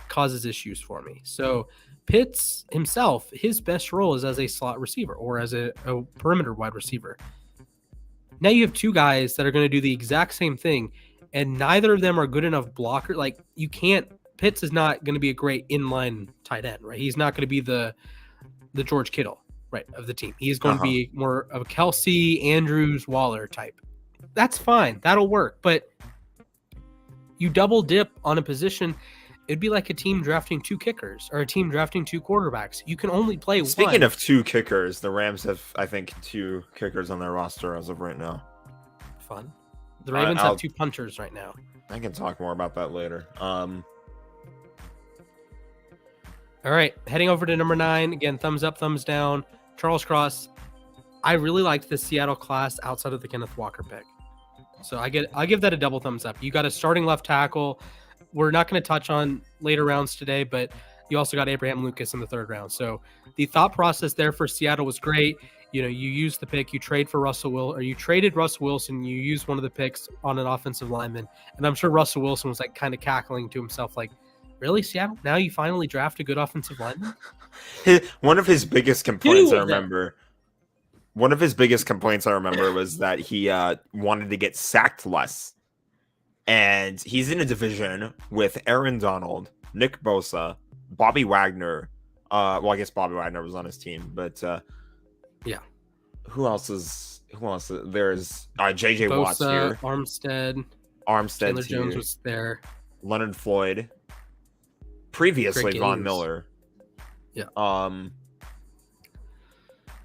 causes issues for me. So Pitts himself, his best role is as a slot receiver or as a perimeter wide receiver. Now you have two guys that are going to do the exact same thing, and neither of them are good enough blocker. Like, you can't, Pitts is not going to be a great inline tight end, right? He's not going to be the George Kittle, right, of the team. He's going to be more of a Kelsey, Andrews, Waller type. That's fine. That'll work. But you double dip on a position, it'd be like a team drafting two kickers or a team drafting two quarterbacks. You can only play one. Speaking of two kickers, the Rams have, I think, two kickers on their roster as of right now. Fun. The Ravens have two punters right now. I can talk more about that later. All right, heading over to number 9. Again, thumbs up, thumbs down. Charles Cross. I really liked the Seattle class outside of the Kenneth Walker pick. So I'll give that a double thumbs up. You got a starting left tackle. We're not going to touch on later rounds today, but you also got Abraham Lucas in the 3rd round. So the thought process there for Seattle was great. You know, you used the pick, you traded Russell Wilson, you used one of the picks on an offensive lineman. And I'm sure Russell Wilson was like kind of cackling to himself, like, really, Seattle? Now you finally draft a good offensive lineman? One of his biggest complaints I remember was that he wanted to get sacked less. And he's in a division with Aaron Donald, Nick Bosa, Bobby Wagner. Well, I guess Bobby Wagner was on his team, but yeah. Who else? There's JJ Bosa, Watt's here. Armstead. Chandler Jones was there. Leonard Floyd. Previously Von Miller. Yeah.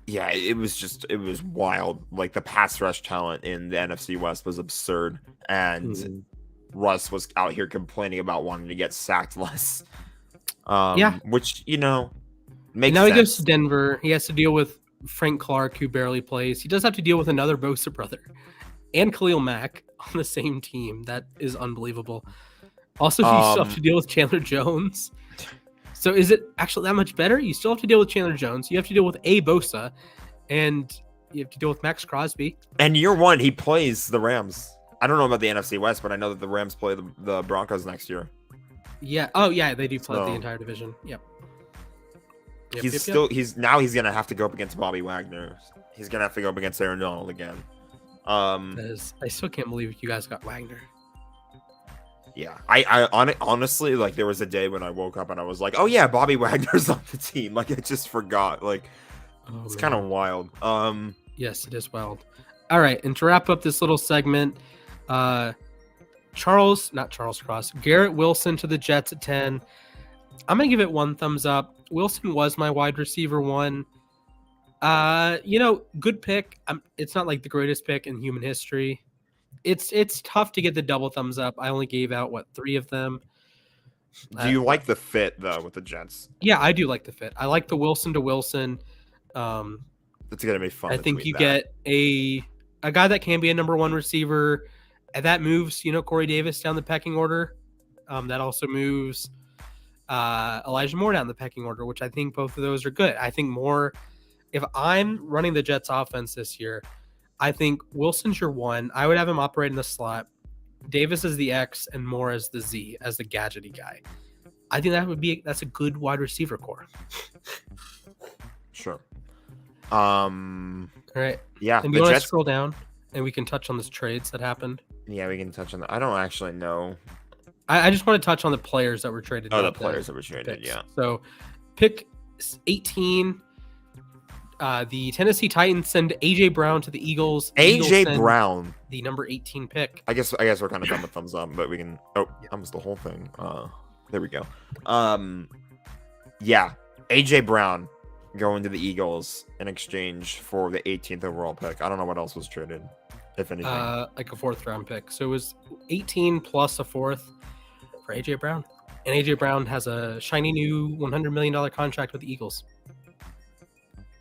Yeah, it was wild. Like, the pass rush talent in the NFC West was absurd. And Russ was out here complaining about wanting to get sacked less. Which, makes sense. Now he goes to Denver. He has to deal with Frank Clark, who barely plays. He does have to deal with another Bosa brother and Khalil Mack on the same team. That is unbelievable. Also, you still have to deal with Chandler Jones. So is it actually that much better? You still have to deal with Chandler Jones. You have to deal with A. Bosa. And you have to deal with Max Crosby. And year one, he plays the Rams. I don't know about the NFC West, but I know that the Rams play the Broncos next year. Yeah. Oh, yeah. They do play the entire division. Yep. He's going to have to go up against Bobby Wagner. He's going to have to go up against Aaron Donald again. I still can't believe you guys got Wagner. Yeah, honestly, like, there was a day when I woke up and I was like, oh yeah, Bobby Wagner's on the team. Like, I just forgot. Like, it's kind of wild. Yes, it is wild. All right, and to wrap up this little segment, Garrett Wilson to the Jets at 10. I'm gonna give it 1 thumbs up. Wilson was my wide receiver 1. Good pick. It's not like the greatest pick in human history. It's tough to get the double thumbs up. I only gave out 3 of them. Do you like the fit though with the Jets? Yeah, I do like the fit. I like the Wilson to Wilson. It's gonna be fun. I think you get a guy that can be a number 1 receiver, and that moves Corey Davis down the pecking order. That also moves Elijah Moore down the pecking order, which I think both of those are good. I think Moore, if I'm running the Jets offense this year, I think Wilson's your 1. I would have him operate in the slot. Davis is the X and Moore as the Z, as the gadgety guy. I think that's a good wide receiver core. Sure. All right. Yeah. And you want to scroll down and we can touch on the trades that happened? Yeah, we can touch on that. I don't actually know. I just want to touch on the players that were traded. Oh, the players that were traded, picks. Yeah. So pick 18. The Tennessee Titans send AJ Brown to the Eagles. AJ Brown, the number 18 pick. I guess we're kind of done with thumbs up, but we can. Oh, almost the whole thing. There we go. Yeah, AJ Brown going to the Eagles in exchange for the 18th overall pick. I don't know what else was traded, if anything. Like a 4th round pick. So it was 18 plus a 4th for AJ Brown, and AJ Brown has a shiny new $100 million contract with the Eagles.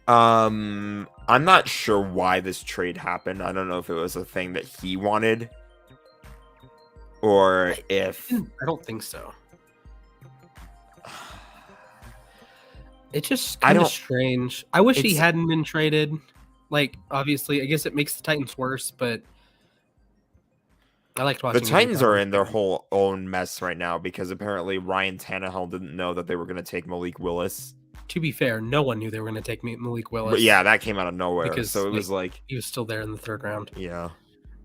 I'm not sure why this trade happened. I don't know if it was a thing that he wanted or if... I don't think so. It's just kind of strange. I wish he hadn't been traded. Like, obviously, I guess it makes the Titans worse, but I liked watching. The Titans are in their whole own mess right now because apparently Ryan Tannehill didn't know that they were going to take Malik Willis. To be fair, no one knew they were going to take Malik Willis. But yeah, that came out of nowhere. Because, so it was like he was still there in the 3rd round. Yeah.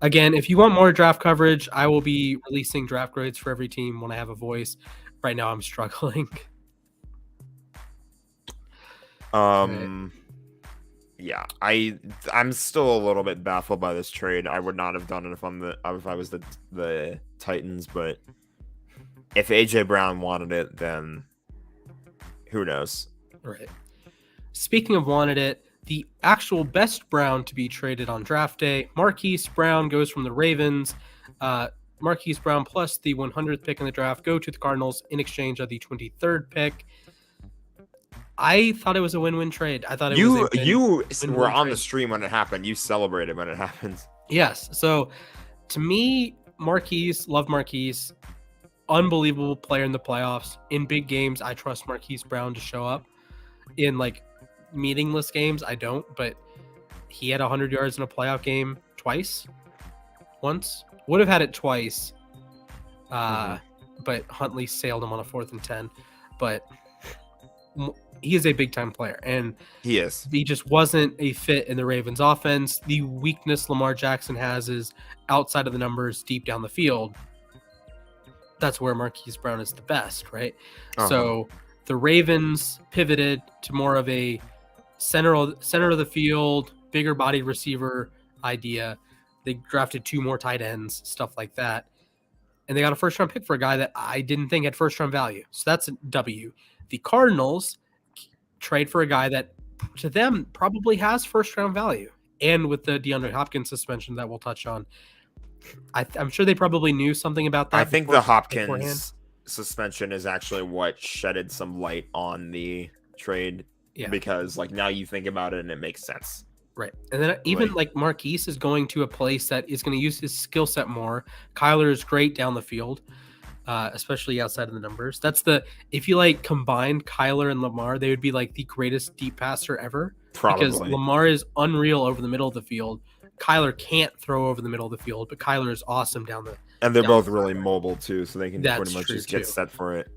Again, if you want more draft coverage, I will be releasing draft grades for every team when I have a voice. Right now, I'm struggling. Yeah, I'm still a little bit baffled by this trade. I would not have done it if I was the Titans, but if AJ Brown wanted it, then who knows? Right. Speaking of wanted it, the actual best Brown to be traded on draft day, Marquis Brown goes from the Ravens. Marquis Brown plus the 100th pick in the draft go to the Cardinals in exchange of the 23rd pick. I thought it was a win-win trade. I thought it was you were on the stream when it happened. You celebrated when it happened. Yes. So to me, love Marquise. Unbelievable player in the playoffs. In big games, I trust Marquis Brown to show up. In like meaningless games, I don't, but he had 100 yards in a playoff game once. Would have had it twice. But Huntley sailed him on a 4th and 10. But he is a big-time player, and he just wasn't a fit in the Ravens offense. The weakness Lamar Jackson has is outside of the numbers, deep down the field. That's where Marquis Brown is the best, right? So the Ravens pivoted to more of a center of the field, bigger body receiver idea. They drafted 2 more tight ends, stuff like that. And they got a 1st-round pick for a guy that I didn't think had 1st-round value. So that's a W. The Cardinals trade for a guy that to them probably has 1st-round value. And with the DeAndre Hopkins suspension that we'll touch on, I'm sure they probably knew something about that. I think the Hopkins suspension is actually what shedded some light on the trade. Yeah. Because like now you think about it and it makes sense. Right. And then even like Marquise is going to a place that is going to use his skill set more. Kyler is great down the field. Especially outside of the numbers. If you like combined Kyler and Lamar, they would be like the greatest deep passer ever. Probably. Because Lamar is unreal over the middle of the field. Kyler can't throw over the middle of the field, but Kyler is awesome down the. And they're both really mobile too, so they can pretty much just get set for it.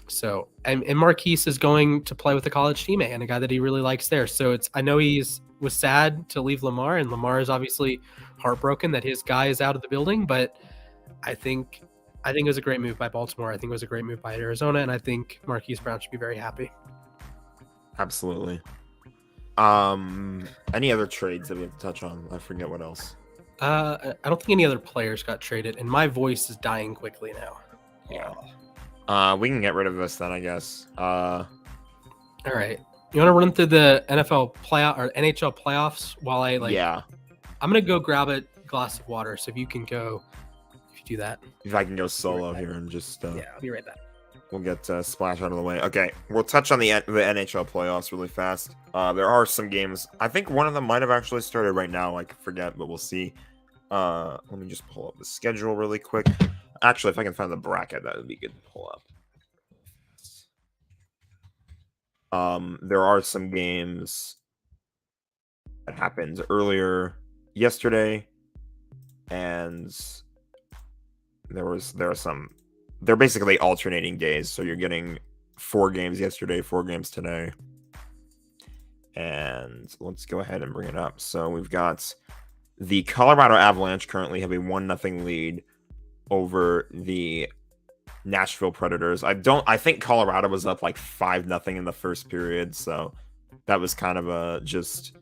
So and Marquise is going to play with a college teammate and a guy that he really likes there. So I know was sad to leave Lamar, and Lamar is obviously heartbroken that his guy is out of the building, but I think it was a great move by Baltimore. I think it was a great move by Arizona, and I think Marquis Brown should be very happy. Absolutely. Any other trades that we have to touch on? I forget what else. I don't think any other players got traded, and my voice is dying quickly now. Yeah. We can get rid of this then, I guess. All right. You want to run through the NFL NHL playoffs while I Yeah. I'm gonna go grab a glass of water. So if you can go. Do that. If I can go solo here and just I'll be right back. We'll get Splash out of the way. Okay, we'll touch on the NHL playoffs really fast. There are some games. I think one of them might have actually started right now. I forget, but we'll see. Let me just pull up the schedule really quick. Actually, if I can find the bracket, that would be good to pull up. There are some games that happened earlier yesterday, and they're basically alternating days. So you're getting 4 games yesterday, 4 games today. And let's go ahead and bring it up. So we've got the Colorado Avalanche currently have a 1-0 lead over the Nashville Predators. I think Colorado was up like 5-0 in the first period. So that was kind of a just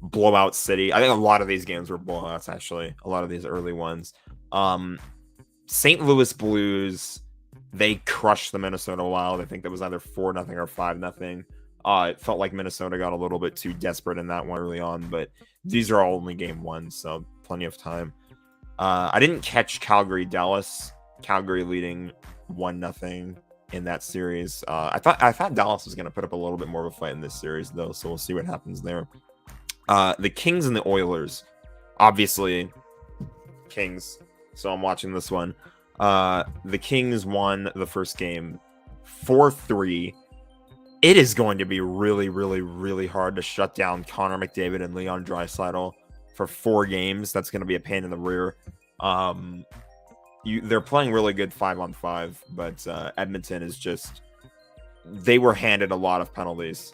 blowout city. I think a lot of these games were blowouts, actually. A lot of these early ones. St. Louis Blues, they crushed the Minnesota Wild. I think that was either 4-0 or 5-0. It felt like Minnesota got a little bit too desperate in that one early on, but these are all only game 1, so plenty of time. I didn't catch Calgary-Dallas. Calgary leading 1-0 in that series. I thought Dallas was going to put up a little bit more of a fight in this series, though, so we'll see what happens there. The Kings and the Oilers. Obviously, Kings. So I'm watching this one. The Kings won the first game 4-3. It is going to be really, really, really hard to shut down Connor McDavid and Leon Draisaitl for 4 games. That's going to be a pain in the rear. They're playing really good 5-on-5, but Edmonton is just, they were handed a lot of penalties.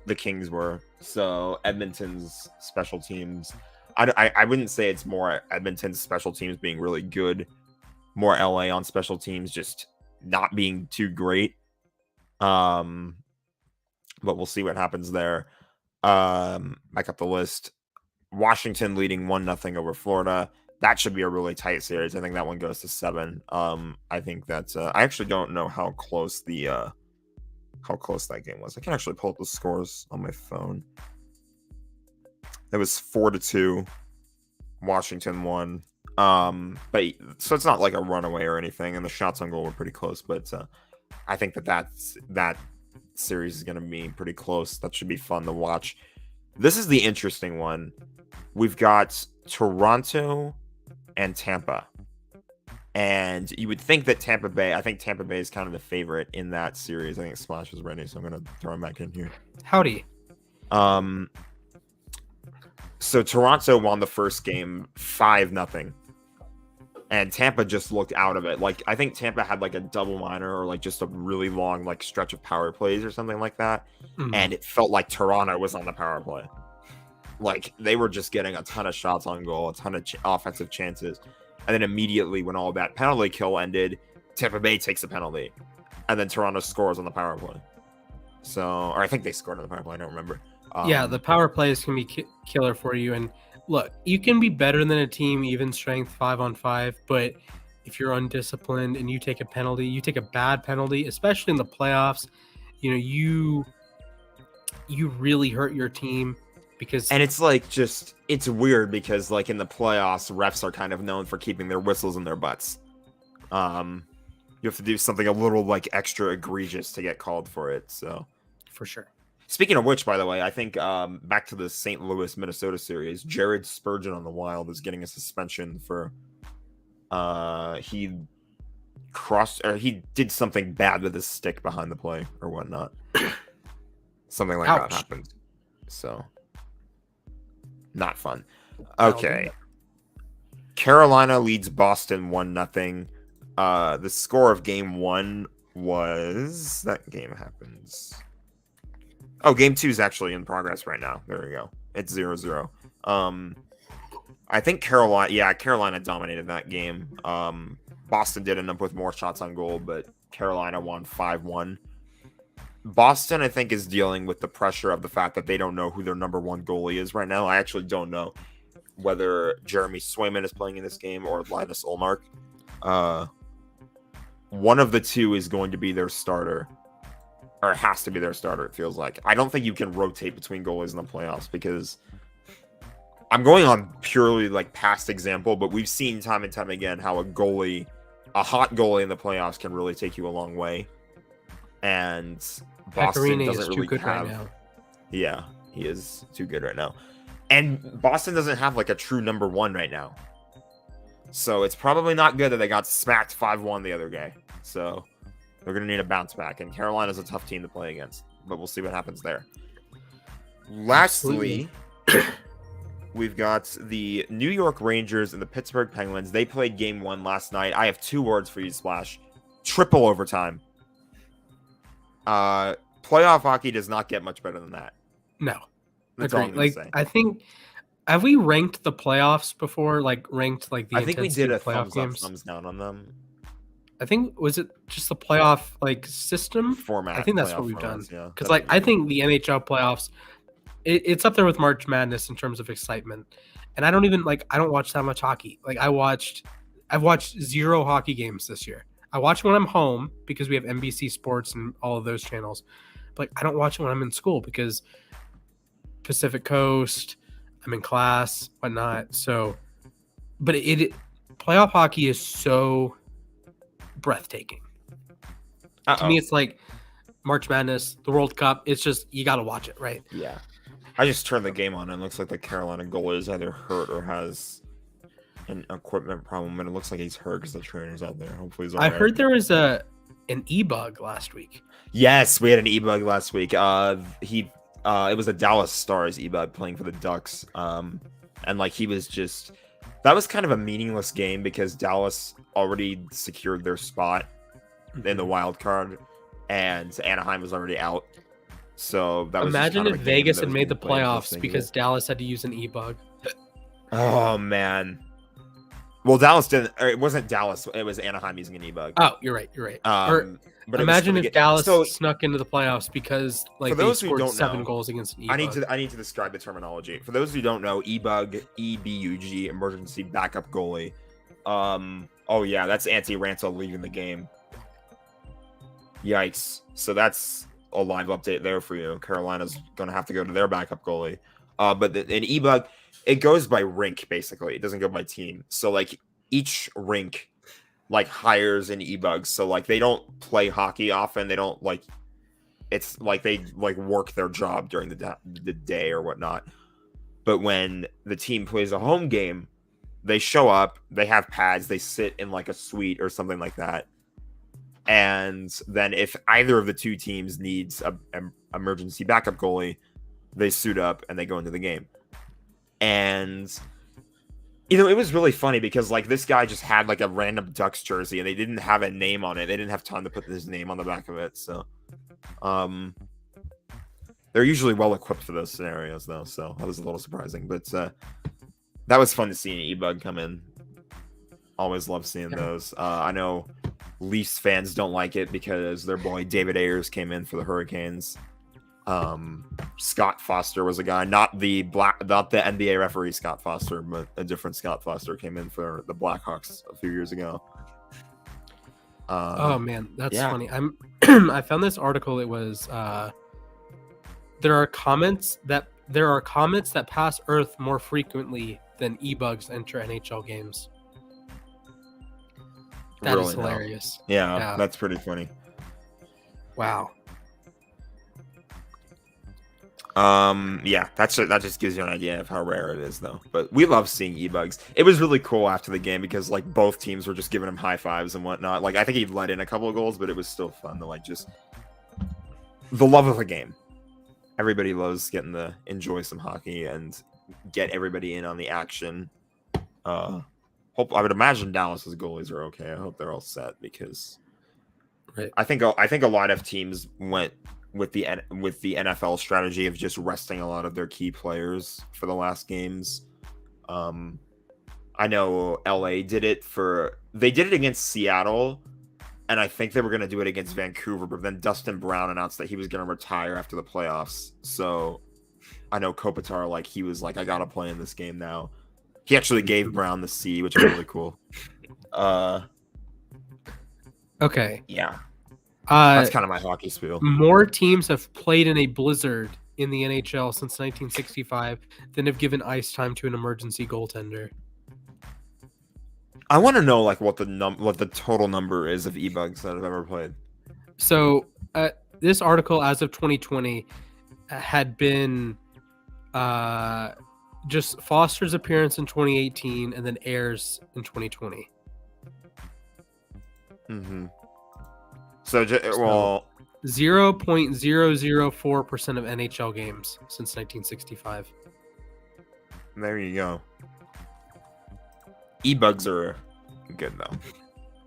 The Kings were. So Edmonton's special teams, I wouldn't say it's more Edmonton's special teams being really good, more LA on special teams just not being too great. But we'll see what happens there. Back up the list. Washington leading 1-0 over Florida. That should be a really tight series. I think that one goes to 7. I think that's I actually don't know how close that game was. I can actually pull up the scores on my phone. It was 4-2. Washington won. But so it's not like a runaway or anything, and the shots on goal were pretty close, but I think that series is going to be pretty close. That should be fun to watch. This is the interesting one. We've got Toronto and Tampa. And you would think that Tampa Bay is kind of the favorite in that series. I think Splash is ready, so I'm going to throw him back in here. Howdy. So Toronto won the first game 5-0. And Tampa just looked out of it. Like, I think Tampa had like a double minor or like just a really long like stretch of power plays or something like that. And it felt like Toronto was on the power play. Like, they were just getting a ton of shots on goal, a ton of offensive chances. And then immediately when all that penalty kill ended, Tampa Bay takes a penalty. And then Toronto scores on the power play. So, or I think they scored on the power play. I don't remember. Yeah, the power plays can be killer for you. And look, you can be better than a team, even strength 5-on-5. But if you're undisciplined and you take a penalty, you take a bad penalty, especially in the playoffs, you really hurt your team. And it's like it's weird because like in the playoffs, refs are kind of known for keeping their whistles in their butts. You have to do something a little like extra egregious to get called for it. So for sure. Speaking of which, by the way, I think back to the St. Louis Minnesota series, Jared Spurgeon on the Wild is getting a suspension for he did something bad with his stick behind the play or whatnot. Something like that happened. So not fun. Okay. Carolina leads Boston 1-0. The score of game 1 was... That game happens... Oh, game 2 is actually in progress right now. There we go. It's 0-0. I think Carolina dominated that game. Boston did end up with more shots on goal, but Carolina won 5-1. Boston, I think, is dealing with the pressure of the fact that they don't know who their number 1 goalie is right now. I actually don't know whether Jeremy Swayman is playing in this game or Linus Ullmark. One of the two is going to be their starter, or it has to be their starter, it feels like. I don't think you can rotate between goalies in the playoffs because I'm going on purely like past example, but we've seen time and time again how a hot goalie in the playoffs can really take you a long way. And Boston doesn't really have. Right now. Yeah, he is too good right now. And Boston doesn't have like a true number 1 right now. So it's probably not good that they got smacked 5-1 the other day. So they're going to need a bounce back. And Carolina's a tough team to play against. But we'll see what happens there. Lastly, we've got the New York Rangers and the Pittsburgh Penguins. They played game 1 last night. I have 2 words for you, Splash. Triple overtime. Playoff hockey does not get much better than that. No. That's all I'm gonna say. I think, have we ranked the playoffs before? Like ranked like the I think we did a playoff thumbs up, games? thumbs down on them. I think, was it just the playoff like system format? I think that's what we've done. Yeah, because like I think the NHL playoffs, it's up there with March Madness in terms of excitement. And I don't watch that much hockey. Like I've watched 0 hockey games this year. I watch when I'm home because we have NBC Sports and all of those channels. But I don't watch it when I'm in school because Pacific Coast, I'm in class, whatnot. So, but playoff hockey is so breathtaking. To me, it's like March Madness, the World Cup. It's just, you got to watch it, right? Yeah. I just turned the game on and it looks like the Carolina goalie is either hurt or has an equipment problem, and it looks like he's hurt because the trainer's out there. Hopefully he's all right. I heard there was an e-bug last week. Yes, we had an e-bug last week. It was a Dallas Stars e-bug playing for the Ducks. And like he was just that was kind of a meaningless game because Dallas already secured their spot in the wild card, and Anaheim was already out. So that was imagine if Vegas had made the playoffs because Dallas had to use an e-bug. Oh man. Well, Dallas didn't. Or it wasn't Dallas. It was Anaheim using an e-bug. Oh, you're right. You're right. But imagine if Dallas snuck into the playoffs because like they scored 7 goals against an e-bug. I need to describe the terminology. For those who don't know, e-bug, EBUG, emergency backup goalie. Oh yeah, that's anti-Rantel leaving the game. Yikes. So that's a live update there for you. Carolina's going to have to go to their backup goalie. But an e-bug, it goes by rink, basically. It doesn't go by team. So, like, each rink, like, hires an e-bug. So, like, they don't play hockey often. They don't, like, it's like they, like, work their job during the day or whatnot. But when the team plays a home game, they show up, they have pads, they sit in, like, a suite or something like that. And then if either of the two teams needs an emergency backup goalie, they suit up and they go into the game. And, you know, it was really funny because, like, this guy just had, like, a random Ducks jersey and they didn't have a name on it. They didn't have time to put his name on the back of it. So, they're usually well equipped for those scenarios, though. So that was a little surprising. But that was fun to see an e-bug come in. Always love seeing those. I know Leafs fans don't like it because their boy David Ayers came in for the Hurricanes. Scott Foster was a guy, not the NBA referee Scott Foster, but a different Scott Foster came in for the Blackhawks a few years ago. Oh man, that's funny. I found this article. It was there are comets that pass Earth more frequently than e-bugs enter NHL games. That is hilarious. Yeah, that's pretty funny. Wow. Yeah, that just gives you an idea of how rare it is, though. But we love seeing e-bugs. It was really cool after the game because, like, both teams were just giving him high fives and whatnot. Like, I think he let in a couple of goals, but it was still fun to, like, just the love of the game. Everybody loves getting to enjoy some hockey and get everybody in on the action. I would imagine Dallas's goalies are okay. I hope they're all set because I think a lot of teams went with the NFL strategy of just resting a lot of their key players for the last games. I know LA did it against Seattle, and I think they were going to do it against Vancouver, but then Dustin Brown announced that he was going to retire after the playoffs. So I know Kopitar, like, he was like, I got to play in this game now. He actually gave Brown the C, which is really cool. Okay. Yeah. That's kind of my hockey spiel. More teams have played in a blizzard in the NHL since 1965 than have given ice time to an emergency goaltender. I want to know, like, what the total number is of e-bugs that have ever played. So this article, as of 2020, had been just Foster's appearance in 2018 and then Ayers in 2020. Mm-hmm. So 0.004% of NHL games since 1965. There you go. E-bugs are good, though.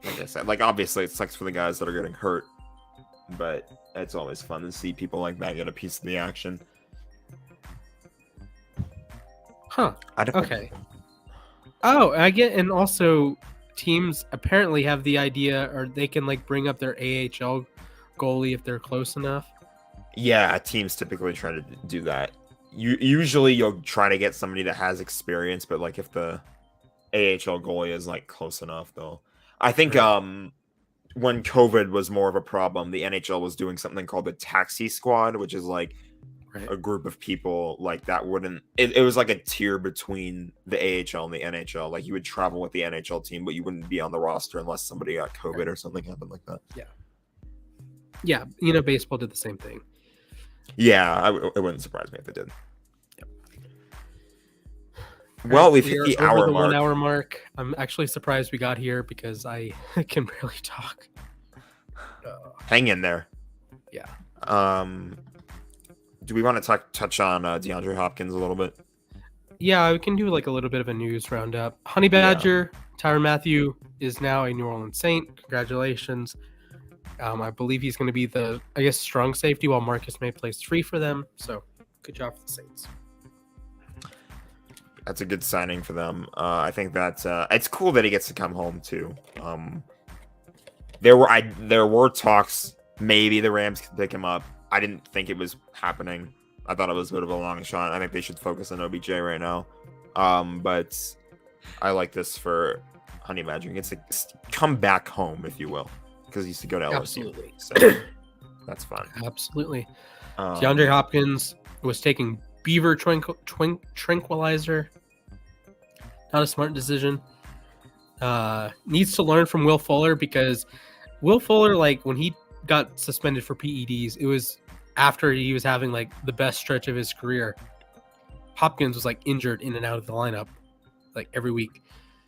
Like I said, like, obviously it sucks for the guys that are getting hurt, but it's always fun to see people like that get a piece of the action. Huh. Okay. Oh, I get, and also teams apparently have the idea, or they can, like, bring up their AHL goalie if they're close enough. Yeah, teams typically try to do that. Usually you'll try to get somebody that has experience, but, like, if the AHL goalie is, like, close enough, though. I think when COVID was more of a problem, the NHL was doing something called the taxi squad, which is, like, a group of people like that wouldn't it was like a tier between the AHL and the NHL. Like, you would travel with the NHL team, but you wouldn't be on the roster unless somebody got COVID or something happened like that. Yeah, you know, baseball did the same thing. Yeah, it wouldn't surprise me if it did. Yep. Well, we've hit the hour mark. 1 hour mark. I'm actually surprised we got here because I can barely talk. Hang in there. Yeah. Do we want to touch on DeAndre Hopkins a little bit? Yeah, we can do like a little bit of a news roundup. Honey Badger, Tyrann Mathieu is now a New Orleans Saint. Congratulations. I believe he's going to be the, strong safety while Marcus May plays free for them. So good job for the Saints. That's a good signing for them. I think that it's cool that he gets to come home too. There were talks maybe the Rams could pick him up. I didn't think it was happening. I thought it was a bit of a long shot. I think they should focus on OBJ right now. But I like this for Honey Badger. He gets to come back home, if you will, because he used to go to LSU. Absolutely. So that's fun. Absolutely. DeAndre Hopkins was taking Beaver tranquilizer. Not a smart decision. Needs to learn from Will Fuller, because Will Fuller, like when he got suspended for PEDs, it was after he was having like the best stretch of his career. Hopkins was like injured in and out of the lineup like every week.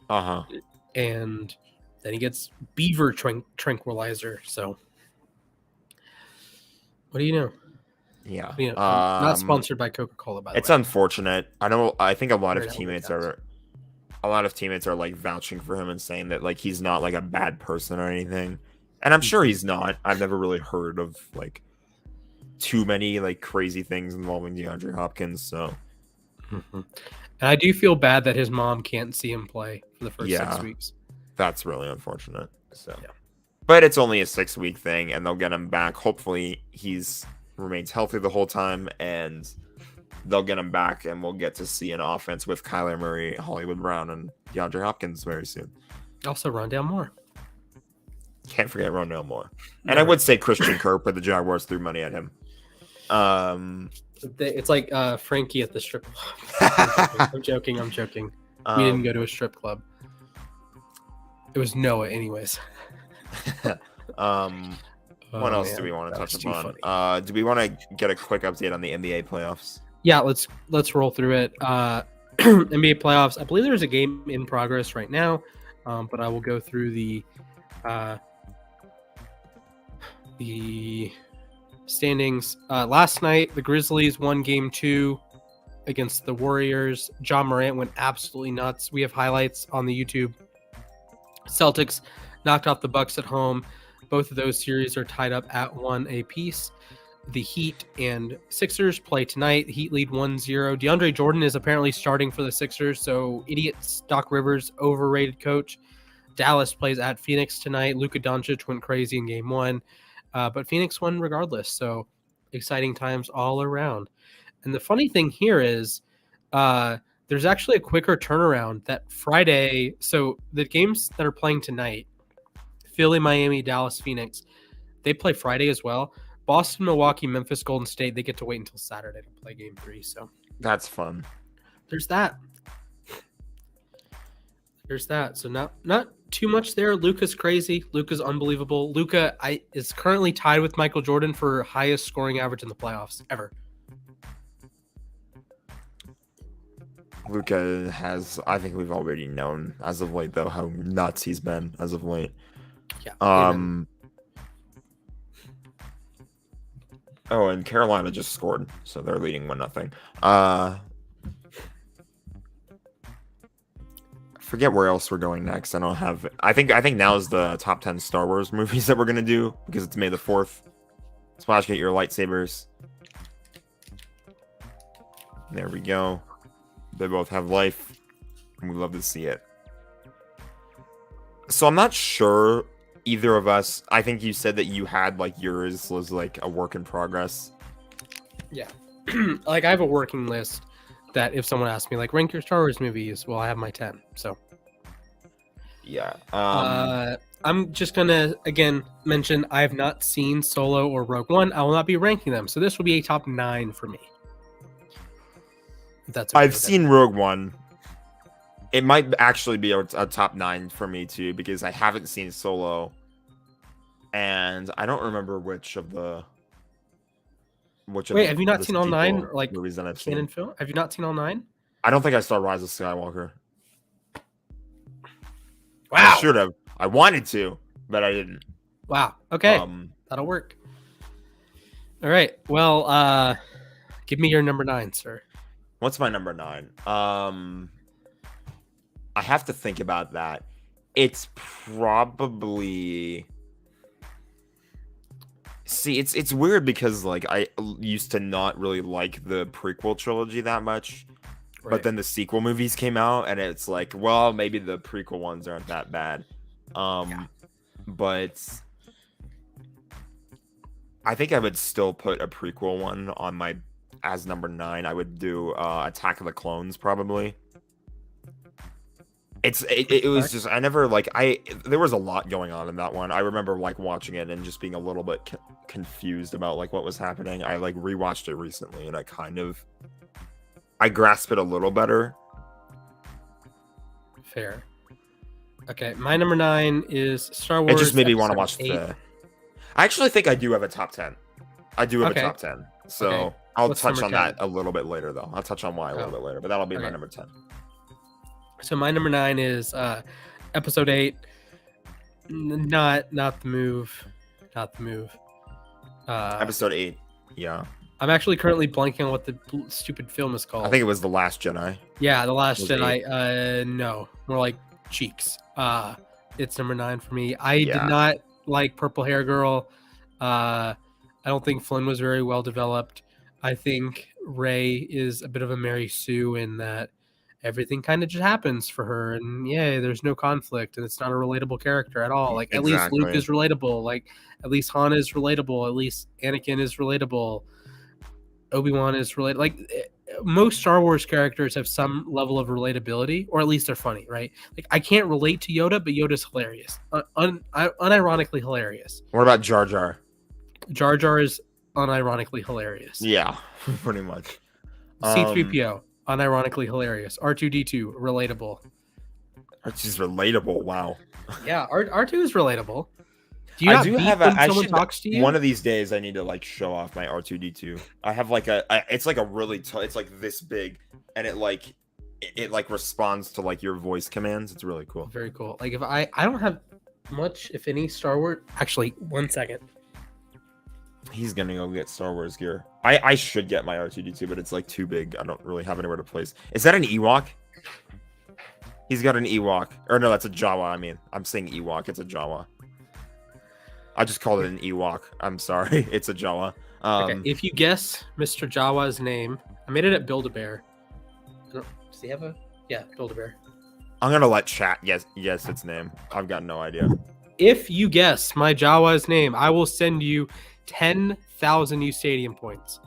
And then he gets Beaver tranquilizer. So what do you know? Yeah. Not sponsored by Coca-Cola, by the way. It's unfortunate. I think a lot of teammates are like vouching for him and saying that like he's not like a bad person or anything. And I'm sure he's not. I've never really heard of like too many like crazy things involving DeAndre Hopkins. So and I do feel bad that his mom can't see him play for the first 6 weeks. That's really unfortunate. So but it's only a 6-week thing and they'll get him back. Hopefully he's remains healthy the whole time and they'll get him back and we'll get to see an offense with Kyler Murray, Hollywood Brown, and DeAndre Hopkins very soon. Also Rondale Moore. Can't forget Rondale Moore. And I would say Christian Kirk, but the Jaguars threw money at him. It's like Frankie at the strip club. I'm joking. We didn't go to a strip club. It was Noah anyways. What else do we want to touch upon? Do we want to get a quick update on the NBA playoffs? Yeah, let's roll through it. NBA playoffs. I believe there's a game in progress right now, but I will go through the standings. Last night, the Grizzlies won Game 2 against the Warriors. Ja Morant went absolutely nuts. We have highlights on the YouTube. Celtics knocked off the Bucks at home. Both of those series are tied up at 1 apiece. The Heat and Sixers play tonight. The Heat lead 1-0. DeAndre Jordan is apparently starting for the Sixers, so idiots. Doc Rivers, overrated coach. Dallas plays at Phoenix tonight. Luka Doncic went crazy in Game 1, but Phoenix won regardless, so exciting times all around. And the funny thing here is there's actually a quicker turnaround that Friday. So the games that are playing tonight, Philly, Miami, Dallas, Phoenix, they play Friday as well. Boston, Milwaukee, Memphis, Golden State, they get to wait until Saturday to play Game 3. So that's fun. There's that. So not too much there. Luka's crazy. Luka's unbelievable. Luka is currently tied with Michael Jordan for highest scoring average in the playoffs ever. Luka has, I think we've already known as of late, though, how nuts he's been as of late. Yeah. Oh, and Carolina just scored, so they're leading 1-0. I forget where else we're going next. I think now is the top 10 Star Wars movies that we're gonna do because it's May the 4th. Splash, get your lightsabers. There we go. They both have life, and we love to see it. So I'm not sure either of us. I think you said that you had like yours was like a work in progress. Yeah. Like I have a working list that if someone asks me like rank your Star Wars movies, well, I have my 10. So yeah. I'm just gonna again mention I have not seen Solo or Rogue One. I will not be ranking them. So this will be a top 9 for me. That's I've seen Rogue One. It might actually be a top 9 for me too, because I haven't seen Solo, and I don't remember which of the. Wait, have you not seen all 9 like movies that I've canon seen? film? Have you not seen all 9? I don't think I saw Rise of Skywalker. Wow. I should have. I wanted to, but I didn't. Wow. Okay. That'll work. All right. Well, give me your number 9, sir. What's my number 9? I have to think about that. It's probably... See, it's weird because like I used to not really like the prequel trilogy that much. Right. But then the sequel movies came out and it's like, well, maybe the prequel ones aren't that bad. But I think I would still put a prequel one on my as number 9. I would do Attack of the Clones probably. It was just, I never like, there was a lot going on in that one. I remember like watching it and just being a little bit confused about like what was happening. I like rewatched it recently and I grasp it a little better. Fair. Okay, my number 9 is Star Wars. It just made me want to watch I actually think I do have a top 10. I do have a top 10. So I'll touch on that a little bit later though. I'll touch on why a little bit later, but that'll be my number 10. So my number 9 is episode 8. Not the move. Episode 8. Yeah. I'm actually currently blanking on what the stupid film is called. I think it was The Last Jedi. Yeah, The Last Jedi. No, more like Cheeks. It's number 9 for me. I did not like Purple Hair Girl. I don't think Flynn was very well developed. I think Rey is a bit of a Mary Sue in that everything kind of just happens for her, and there's no conflict, and it's not a relatable character at all. Like, at least Luke is relatable. Like, at least Han is relatable. At least Anakin is relatable. Obi-Wan is related. Like, most Star Wars characters have some level of relatability, or at least they're funny, right? Like, I can't relate to Yoda, but Yoda's hilarious. Unironically hilarious. What about Jar Jar? Jar Jar is unironically hilarious. Yeah, pretty much. C-3PO. Unironically hilarious. R2-D2 relatable. R2's relatable. Wow. Yeah, R2 is relatable. Do you someone talks to you? One of these days, I need to like show off my R2-D2. I have like it's like a really it's like this big, and it like responds to like your voice commands. It's really cool. Very cool. Like if I don't have much, if any, Star Wars. Actually, 1 second. He's gonna go get Star Wars gear. I should get my R2-D2, but it's like too big. I don't really have anywhere to place. Is that an Ewok? He's got an Ewok. Or no, that's a Jawa. I mean, I'm saying Ewok. It's a Jawa. I just called it an Ewok. I'm sorry. It's a Jawa. Okay. If you guess Mr. Jawa's name, I made it at Build-A-Bear. Does he have a... Yeah, Build-A-Bear. I'm gonna let chat guess its name. I've got no idea. If you guess my Jawa's name, I will send you 10,000 uSTADIUM points.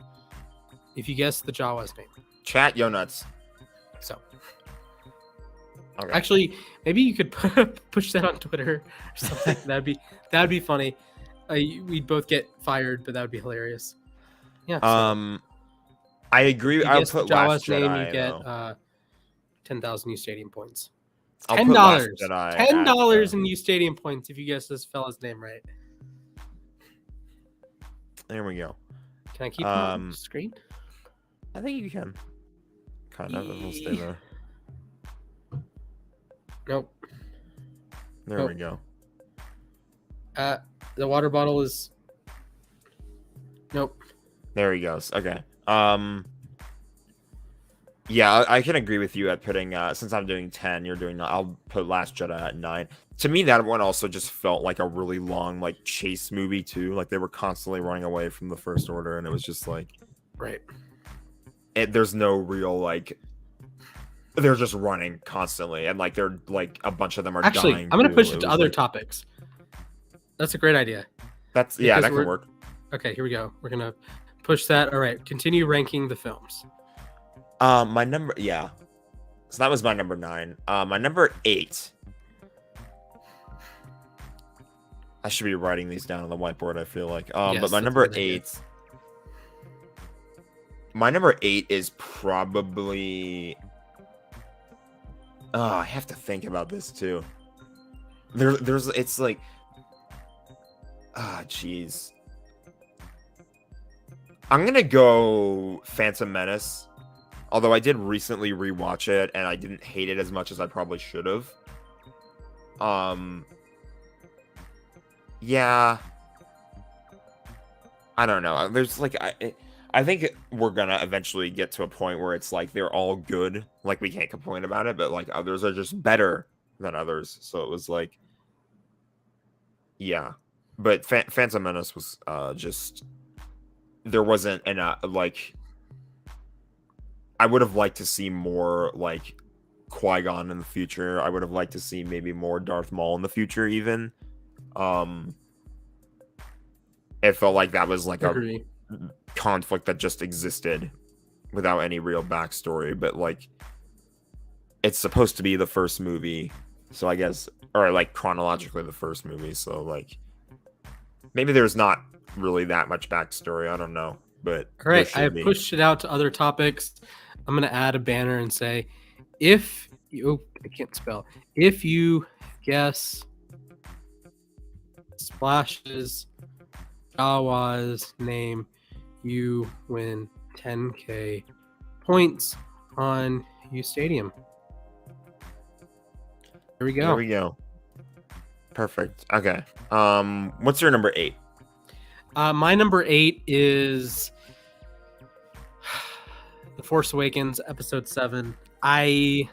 If you guess the Jawa's name. Chat, yo nuts. So. Okay. Actually, maybe you could push that on Twitter or something. That'd be funny. We'd both get fired, but that would be hilarious. Yeah. So. I agree. I'll put Last Jedi. Name, you get 10,000 uSTADIUM points. $10. $10 in uSTADIUM points if you guess this fella's name right. There we go. Can I keep him on the screen? I think you can. Kind of. It'll stay there. Nope. There we go. The water bottle is... Nope. There he goes. Okay. Yeah, I can agree with you at putting, since I'm doing 10, you're doing 9. I'll put Last Jedi at 9. To me, that one also just felt like a really long, like, chase movie, too. Like, they were constantly running away from the First Order, and it was just, like... Right. There's no real, like... They're just running constantly, and, like, they're, like, a bunch of them are dying. Actually, I'm going to push it to other topics. That's a great idea. That could work. Okay, here we go. We're going to push that. All right, continue ranking the films. My number, So that was my number 9. My number 8. I should be writing these down on the whiteboard, I feel like. But my number 8. My number 8 is probably... I have to think about this too. It's like... jeez. I'm gonna go Phantom Menace. Although I did recently rewatch it, and I didn't hate it as much as I probably should have. Yeah. I don't know. There's like... I think we're gonna eventually get to a point where it's like they're all good. Like we can't complain about it, but like others are just better than others. So it was like, yeah. But Phantom Menace was just there wasn't enough. Like I would have liked to see more like Qui-Gon in the future. I would have liked to see maybe more Darth Maul in the future. Even it felt like that was like a conflict that just existed without any real backstory, but like it's supposed to be the first movie, so I guess, or like chronologically the first movie, so like maybe there's not really that much backstory. I don't know, but all right, I have pushed it out to other topics. I'm gonna add a banner and say, if you I can't spell, if you guess Splash's Jawa's name, you win 10K points on uSTADIUM. There we go. There we go. Perfect. Okay. What's your number 8? My number 8 is The Force Awakens, Episode 7. I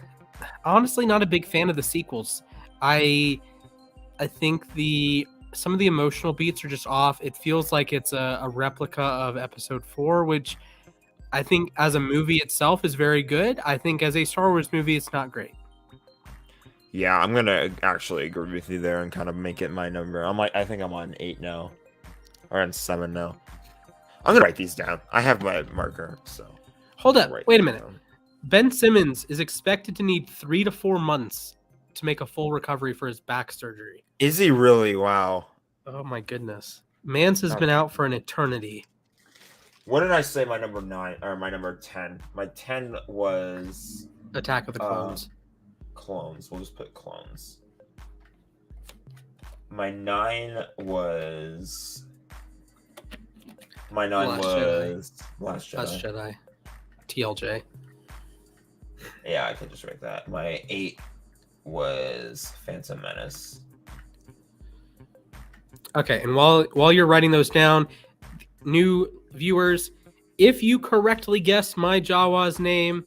honestly not a big fan of the sequels. I think some of the emotional beats are just off. It feels like it's a replica of Episode 4, which I think as a movie itself is very good. I think as a Star Wars movie, it's not great. Yeah, I'm gonna actually agree with you there and kind of make it my number. I think I'm on 8 now, or on 7 now. I'm gonna write these down. I have my marker, so. Hold up, wait a minute. Ben Simmons is expected to need 3 to 4 months to make a full recovery for his back surgery. Is he really? Wow. Oh my goodness. Mans has been out for an eternity. What did I say my number 9 or my number 10? My 10 was Attack of the Clones. Clones. We'll just put clones. My 9 was Last Jedi. TLJ. Yeah, I could just write that. My 8 was Phantom Menace. Okay, and while you're writing those down, new viewers, if you correctly guess my Jawa's name,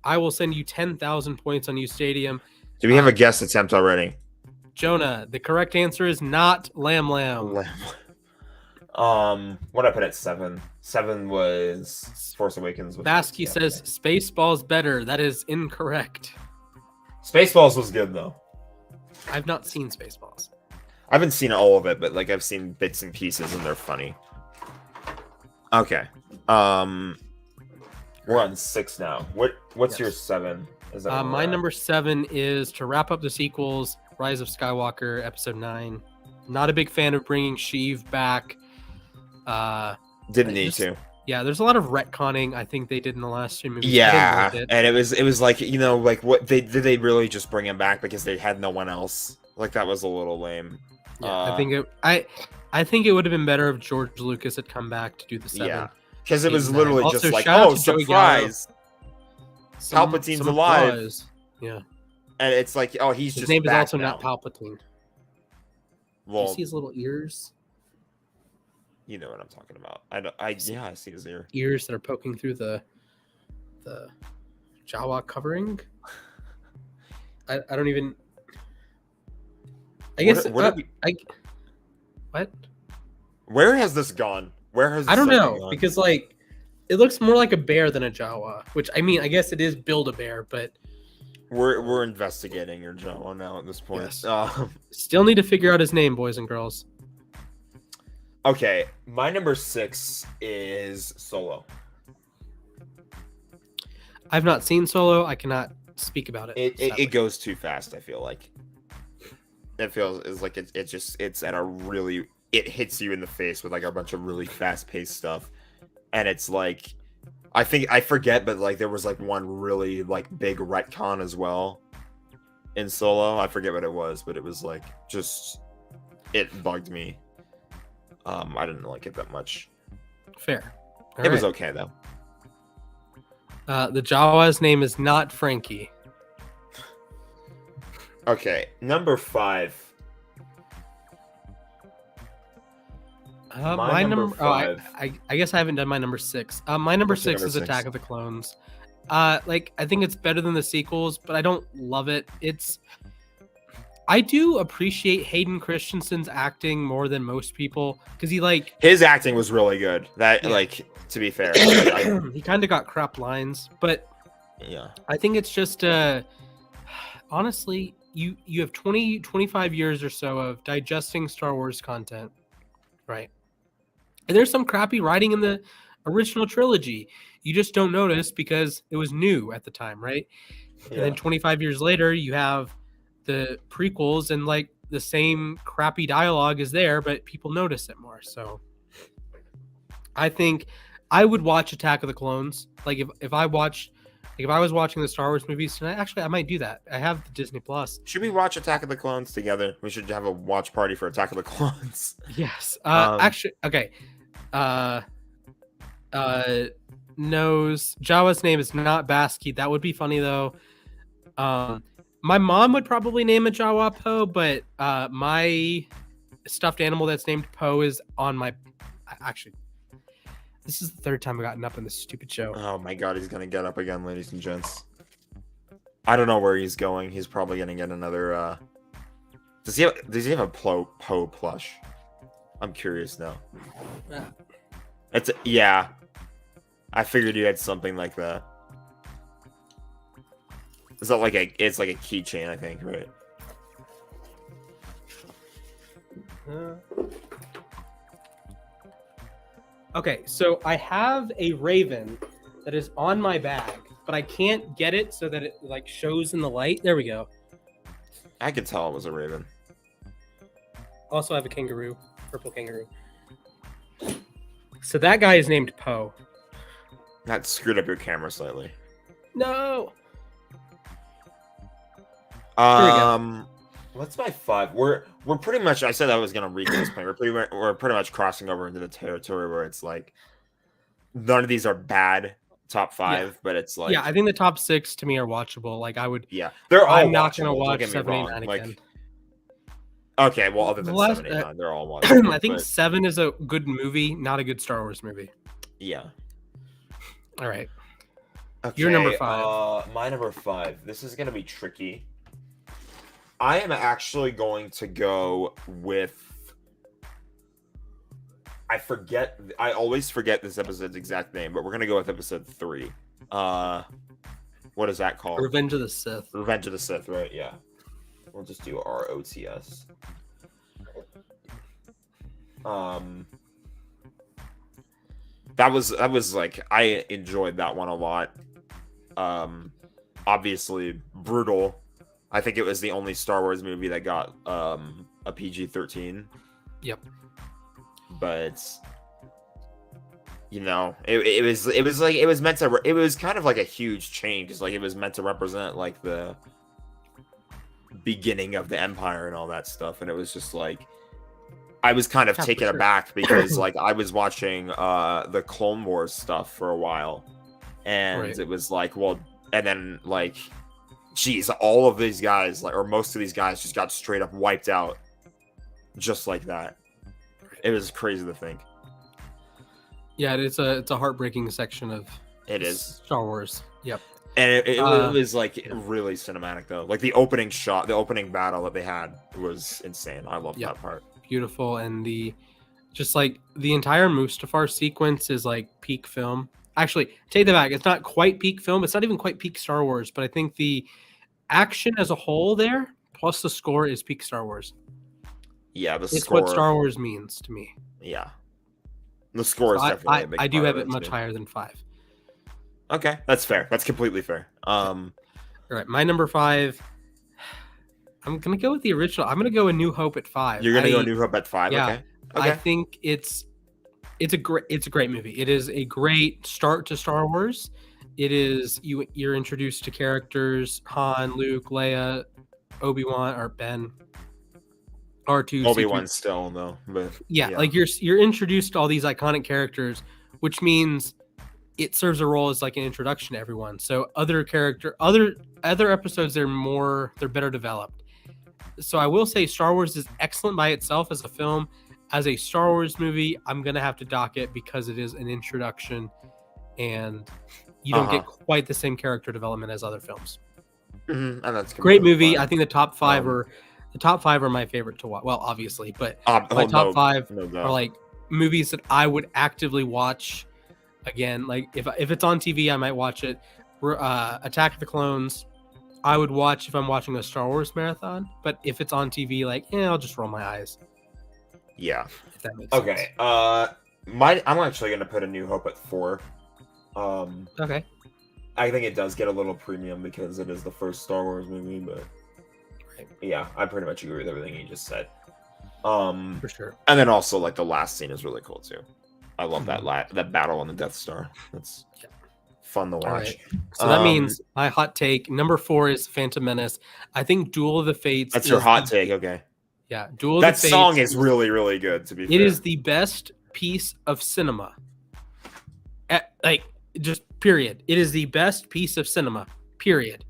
I will send you 10,000 points on uSTADIUM. Do we have a guess attempt already? Jonah, the correct answer is not Lam. What I put at 7? 7 was Force Awakens. Basky says Spaceballs better. That is incorrect. Spaceballs was good though. I've not seen Spaceballs. I haven't seen all of it, but like I've seen bits and pieces, and they're funny. Okay, we're on 6 now. What's your 7? Is that my number 7 is to wrap up the sequels. Rise of Skywalker, Episode 9. Not a big fan of bringing Sheev back. Didn't need to. Yeah, there's a lot of retconning I think they did in the last 2 movies. Yeah, and it was like, you know, like what did they really just bring him back because they had no one else? Like that was a little lame. Yeah, I think it would have been better if George Lucas had come back to do the 7. Yeah, because it was literally also, just like, oh, surprise, Palpatine's alive. Applause. Yeah, and it's like, oh, his name is also now. not Palpatine. Well, do you see his little ears? You know what I'm talking about. I see his ears that are poking through the Jawa covering. I don't even. I guess. What? Where has this gone? Where has this I don't know gone? Because like it looks more like a bear than a Jawa, which I mean I guess it is Build-A-Bear, but we're investigating your Jawa now at this point. Yes. Still need to figure out his name, boys and girls. Okay, my number 6 is Solo. I've not seen Solo. I cannot speak about it. It goes too fast. I feel like it feels like it's at a really, it hits you in the face with like a bunch of really fast paced stuff, and it's like I forget, but like there was like one really like big retcon as well in Solo. I forget what it was, but it was like just it bugged me. I didn't like it that much. Fair. It was okay though. The Jawa's name is not Frankie. Okay, number 5. My number 5. I guess I haven't done my number 6. My number 6 is Attack of the Clones. Like I think it's better than the sequels, but I don't love it. I do appreciate Hayden Christensen's acting more than most people because his acting was really good. To be fair, he kind of got crap lines, but yeah, I think it's just honestly, you have 25 years or so of digesting Star Wars content, right? And there's some crappy writing in the original trilogy. You just don't notice because it was new at the time, right? Yeah. And then 25 years later, you have the prequels and like the same crappy dialogue is there, but people notice it more. So I think I would watch Attack of the Clones. Like if I was watching the Star Wars movies tonight, actually I might do that. I have the Disney Plus. Should we watch Attack of the Clones together? We should have a watch party for Attack of the Clones. Yes. Actually, okay. Knows Jawa's name is not Basky. That would be funny though. My mom would probably name it Jawa Poe, but my stuffed animal that's named Poe is on my. Actually, this is the third time I've gotten up in this stupid show. Oh my god, he's gonna get up again, ladies and gents. I don't know where he's going. He's probably gonna get another. Does he have a Poe plush? I'm curious now. Yeah. I figured you had something like that. It's not like it's like a keychain, I think, right? Okay, so I have a raven that is on my bag, but I can't get it so that it like shows in the light. There we go. I could tell it was a raven. Also have a kangaroo, purple kangaroo. So that guy is named Poe. That screwed up your camera slightly. No. What's my 5? We're pretty much. I said I was gonna read this point. We're pretty much crossing over into the territory where it's like none of these are bad top 5, but it's like I think the top 6 to me are watchable. Like I would. Yeah, they're all. I'm not watchable, gonna watch 7, 8, 9 again. Okay, well, other than 7, 8, 9, they're all watchable. I think 7 is a good movie, not a good Star Wars movie. Yeah. All right. Okay, your number 5. My number 5. This is gonna be tricky. I am actually going to go with. I always forget this episode's exact name, but we're gonna go with episode 3. What is that called? Revenge of the Sith. Revenge of the Sith, right? Yeah. We'll just do ROTS. That was like I enjoyed that one a lot. Obviously brutal. I think it was the only Star Wars movie that got a PG-13. Yep. But you know, it was meant to. It was kind of like a huge change. It's like it was meant to represent like the beginning of the Empire and all that stuff. And it was just like I was kind of taken aback because like I was watching the Clone Wars stuff for a while, and it was like, well, and then like, geez, all of these guys, like, or most of these guys, just got straight up wiped out, just like that. It was crazy to think. Yeah, it's a heartbreaking section of Star Wars. Yep. And it was like really cinematic though. Like the opening shot, the opening battle that they had was insane. I love that part. Beautiful, and the entire Mustafar sequence is like peak film. Actually, take that back. It's not quite peak film. It's not even quite peak Star Wars, but I think the action as a whole there, plus the score, is peak Star Wars. Yeah, it's what Star Wars means to me. Yeah, the score is definitely a big I do have it much higher than 5. Okay, that's fair. That's completely fair. All right, my number 5. I'm gonna go with the original. I'm gonna go A New Hope at 5. You're gonna go A New Hope at 5. Yeah, okay. I think it's a great movie. It is a great start to Star Wars. It is you're introduced to characters: Han, Luke, Leia, Obi-Wan, or Ben. R2. Obi-Wan still though, but yeah, like you're introduced to all these iconic characters, which means it serves a role as like an introduction to everyone. So other episodes, they're better developed. So I will say Star Wars is excellent by itself as a film. as a Star Wars movie, I'm gonna have to dock it because it is an introduction, and you don't get quite the same character development as other films. And that's great movie. Fine. I think the top five are my favorite to watch. Well, obviously, but my top five are like movies that I would actively watch again. Like if it's on TV, I might watch it. Attack of the Clones, I would watch if I'm watching a Star Wars marathon. But if it's on TV, like I'll just roll my eyes. Yeah. If that makes sense. Okay. I'm actually gonna put A New Hope at 4. Okay. I think it does get a little premium because it is the first Star Wars movie, but yeah, I pretty much agree with everything you just said. For sure. And then also like the last scene is really cool too. I love that battle on the Death Star. That's fun to watch. Right. So that means my hot take number 4 is Phantom Menace. I think Duel of the Fates. That's your hot take, okay? Yeah, Duel of the Fates. That song is really, really good. To be fair, it is the best piece of cinema. Just period. It is the best piece of cinema. Period.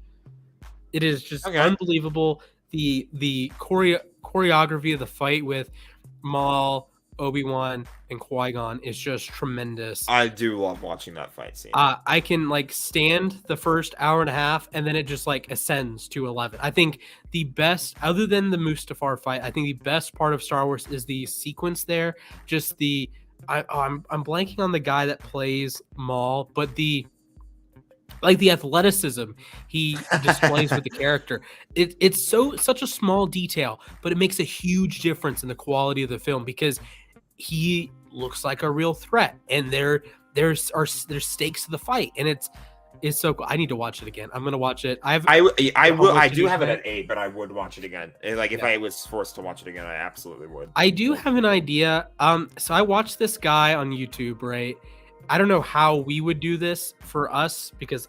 It is just unbelievable. The choreography of the fight with Maul, Obi-Wan, and Qui-Gon is just tremendous. I do love watching that fight scene. I can stand the first hour and a half, and then it just ascends to 11. I think the best, other than the Mustafar fight, I think the best part of Star Wars is the sequence there. Just the I'm blanking on the guy that plays Maul, but the athleticism he displays with the character. It's such a small detail, but it makes a huge difference in the quality of the film because he looks like a real threat, and there's stakes to the fight, and it's so cool. I need to watch it again. I'm gonna watch it. I do have it at 8, but I would watch it again. If I was forced to watch it again, I absolutely would. I do have an idea. So I watched this guy on YouTube, right? I don't know how we would do this for us because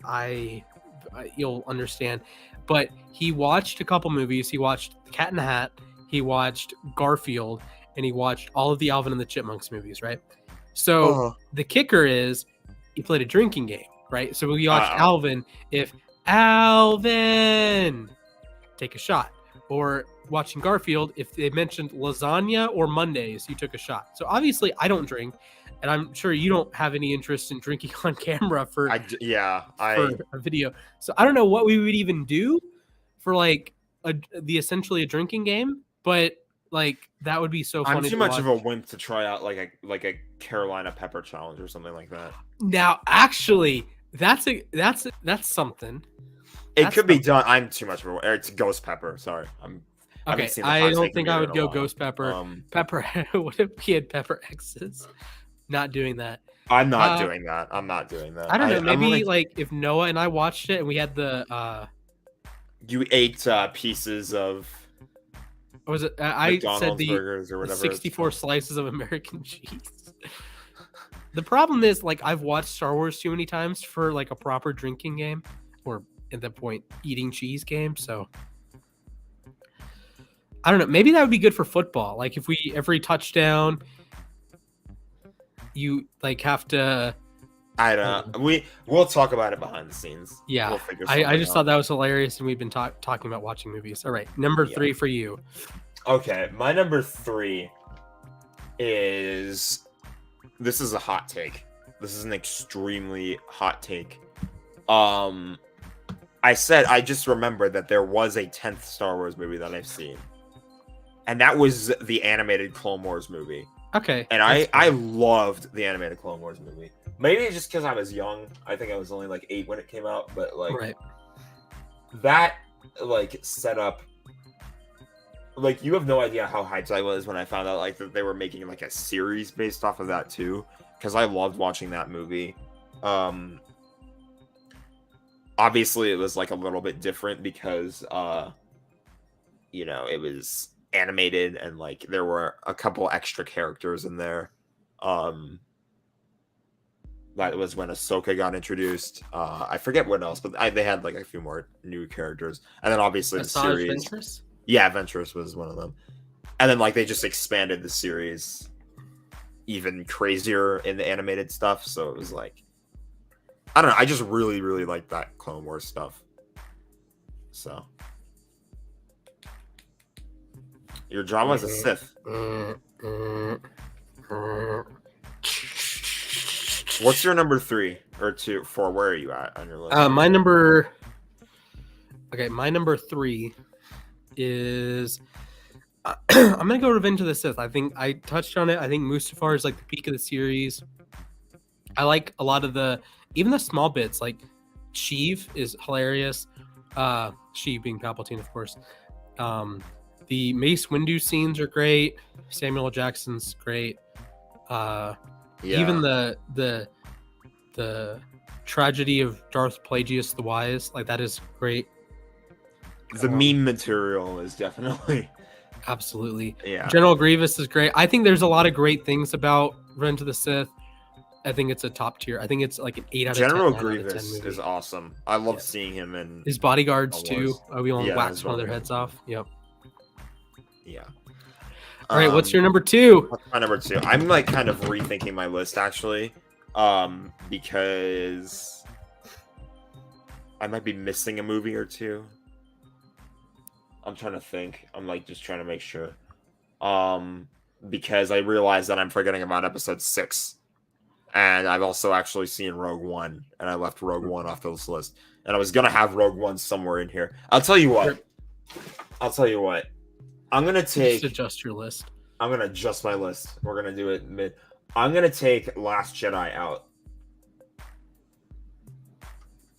you'll understand, but he watched a couple movies. He watched Cat in the Hat, he watched Garfield, and he watched all of the Alvin and the Chipmunks movies, right? So the kicker is he played a drinking game, right? So we watched Alvin. If Alvin, take a shot. Or watching Garfield, if they mentioned lasagna or Mondays, you took a shot. So obviously I don't drink. And I'm sure you don't have any interest in drinking on camera for a video. So I don't know what we would even do for essentially a drinking game, but that would be so funny. I'm too much of a wimp to try out like a Carolina Pepper challenge or something like that. Now, actually, that's something. It could be done. I'm too much of a. It's Ghost Pepper. Sorry, okay. I don't think I would go Ghost Pepper. Pepper. What if he had Pepper X's? Not doing that. I'm not doing that. I don't know. Maybe if Noah and I watched it and we had the. You ate pieces of. What was it? I said the 64 slices of American cheese. The problem is, I've watched Star Wars too many times for a proper drinking game, or at that point, eating cheese game. So I don't know. Maybe that would be good for football. If every touchdown. You have to. I don't know. We'll talk about it behind the scenes. Yeah, I just thought that was hilarious, and we've been talking about watching movies. All right, number 3 for you. Okay, my number 3 is. This is a hot take. This is an extremely hot take. I just remembered that there was a 10th Star Wars movie that I've seen, and that was the animated Clone Wars movie. Okay. And I loved the animated Clone Wars movie. Maybe just because I was young. I think I was only 8 when it came out, but that set up. You have no idea how hyped I was when I found out that they were making a series based off of that too. Because I loved watching that movie. Obviously, it was a little bit different because it was animated and there were a couple extra characters in there. That was when Ahsoka got introduced. I forget what else, but they had a few more new characters, and then obviously the series. Ventress? Yeah, Ventress was one of them, and then they just expanded the series even crazier in the animated stuff. So it was I don't know. I just really, really liked that Clone Wars stuff. So. Your drama is a Sith. What's your number 3 or 2, 4? Where are you at on your list? My number 3 is I'm gonna go Revenge of the Sith. I think I touched on it. I think Mustafar is like the peak of the series. I like a lot of even the small bits, like Sheev is hilarious. Sheev being Palpatine, of course. The Mace Windu scenes are great. Samuel L. Jackson's great. Even the tragedy of Darth Plagueis the Wise, like that is great. The meme material is definitely absolutely. Yeah. General Grievous is great. I think there's a lot of great things about Revenge of the Sith. I think it's a top tier. I think it's like an 8 out of 10. General Grievous is awesome. I love seeing him in his bodyguards too. Obi-Wan waxed one of their heads off. Yep. Yeah. All right, what's your number 2? What's my number 2? I'm like kind of rethinking my list actually, because I might be missing a movie or two. I'm trying to think. I'm like just trying to make sure, because I realized that I'm forgetting about episode 6, and I've also actually seen Rogue One, and I left Rogue One off this list, and I was gonna have Rogue One somewhere in here. I'll tell you what. I'm gonna take. Just adjust your list. I'm gonna adjust my list. We're gonna do it mid. I'm gonna take Last Jedi out.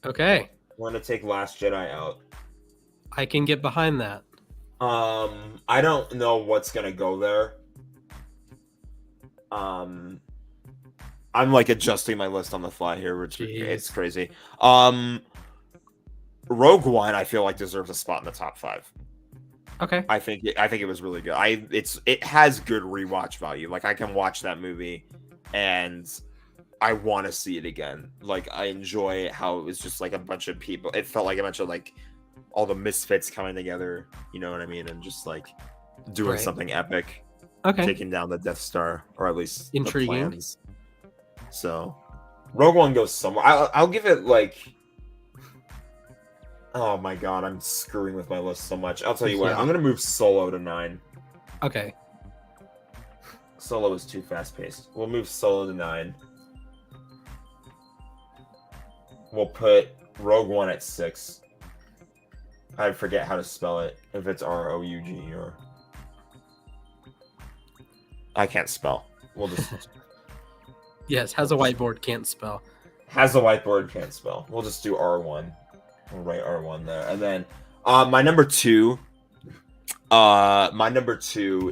Okay. We're gonna take Last Jedi out. I can get behind that. I don't know what's gonna go there. I'm like adjusting my list on the fly here, which it's crazy. Rogue One, I feel like deserves a spot in the top 5. Okay. I think it was really good. It has good rewatch value. Like I can watch that movie and I want to see it again. Like I enjoy how it was just like a bunch of people. It felt like a bunch of like all the misfits coming together, you know what I mean? And just like doing something epic. Okay. Taking down the Death Star, or at least intriguing. The plans. So Rogue One goes somewhere. I'll give it like, oh my god, I'm screwing with my list so much. I'll tell you what, I'm gonna move Solo to 9. Okay. Solo is too fast paced. We'll move Solo to 9. We'll put Rogue One at 6. I forget how to spell it. If it's ROUG or I can't spell. We'll just yes, has a whiteboard, can't spell. Has a whiteboard, can't spell. We'll just do R1. We'll write R1 there. And then my number 2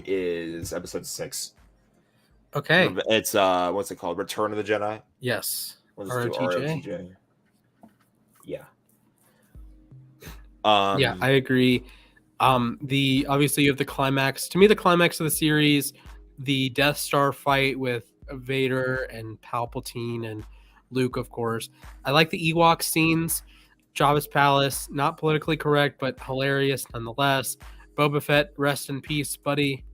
is episode 6. Okay. It's what's it called? Return of the Jedi? Yes. We'll just do ROTJ. Yeah. Yeah, I agree. Obviously you have the climax. To me, the climax of the series, the Death Star fight with Vader and Palpatine and Luke, of course. I like the Ewok scenes. Jabba's palace, not politically correct, but hilarious nonetheless. Boba Fett, rest in peace, buddy.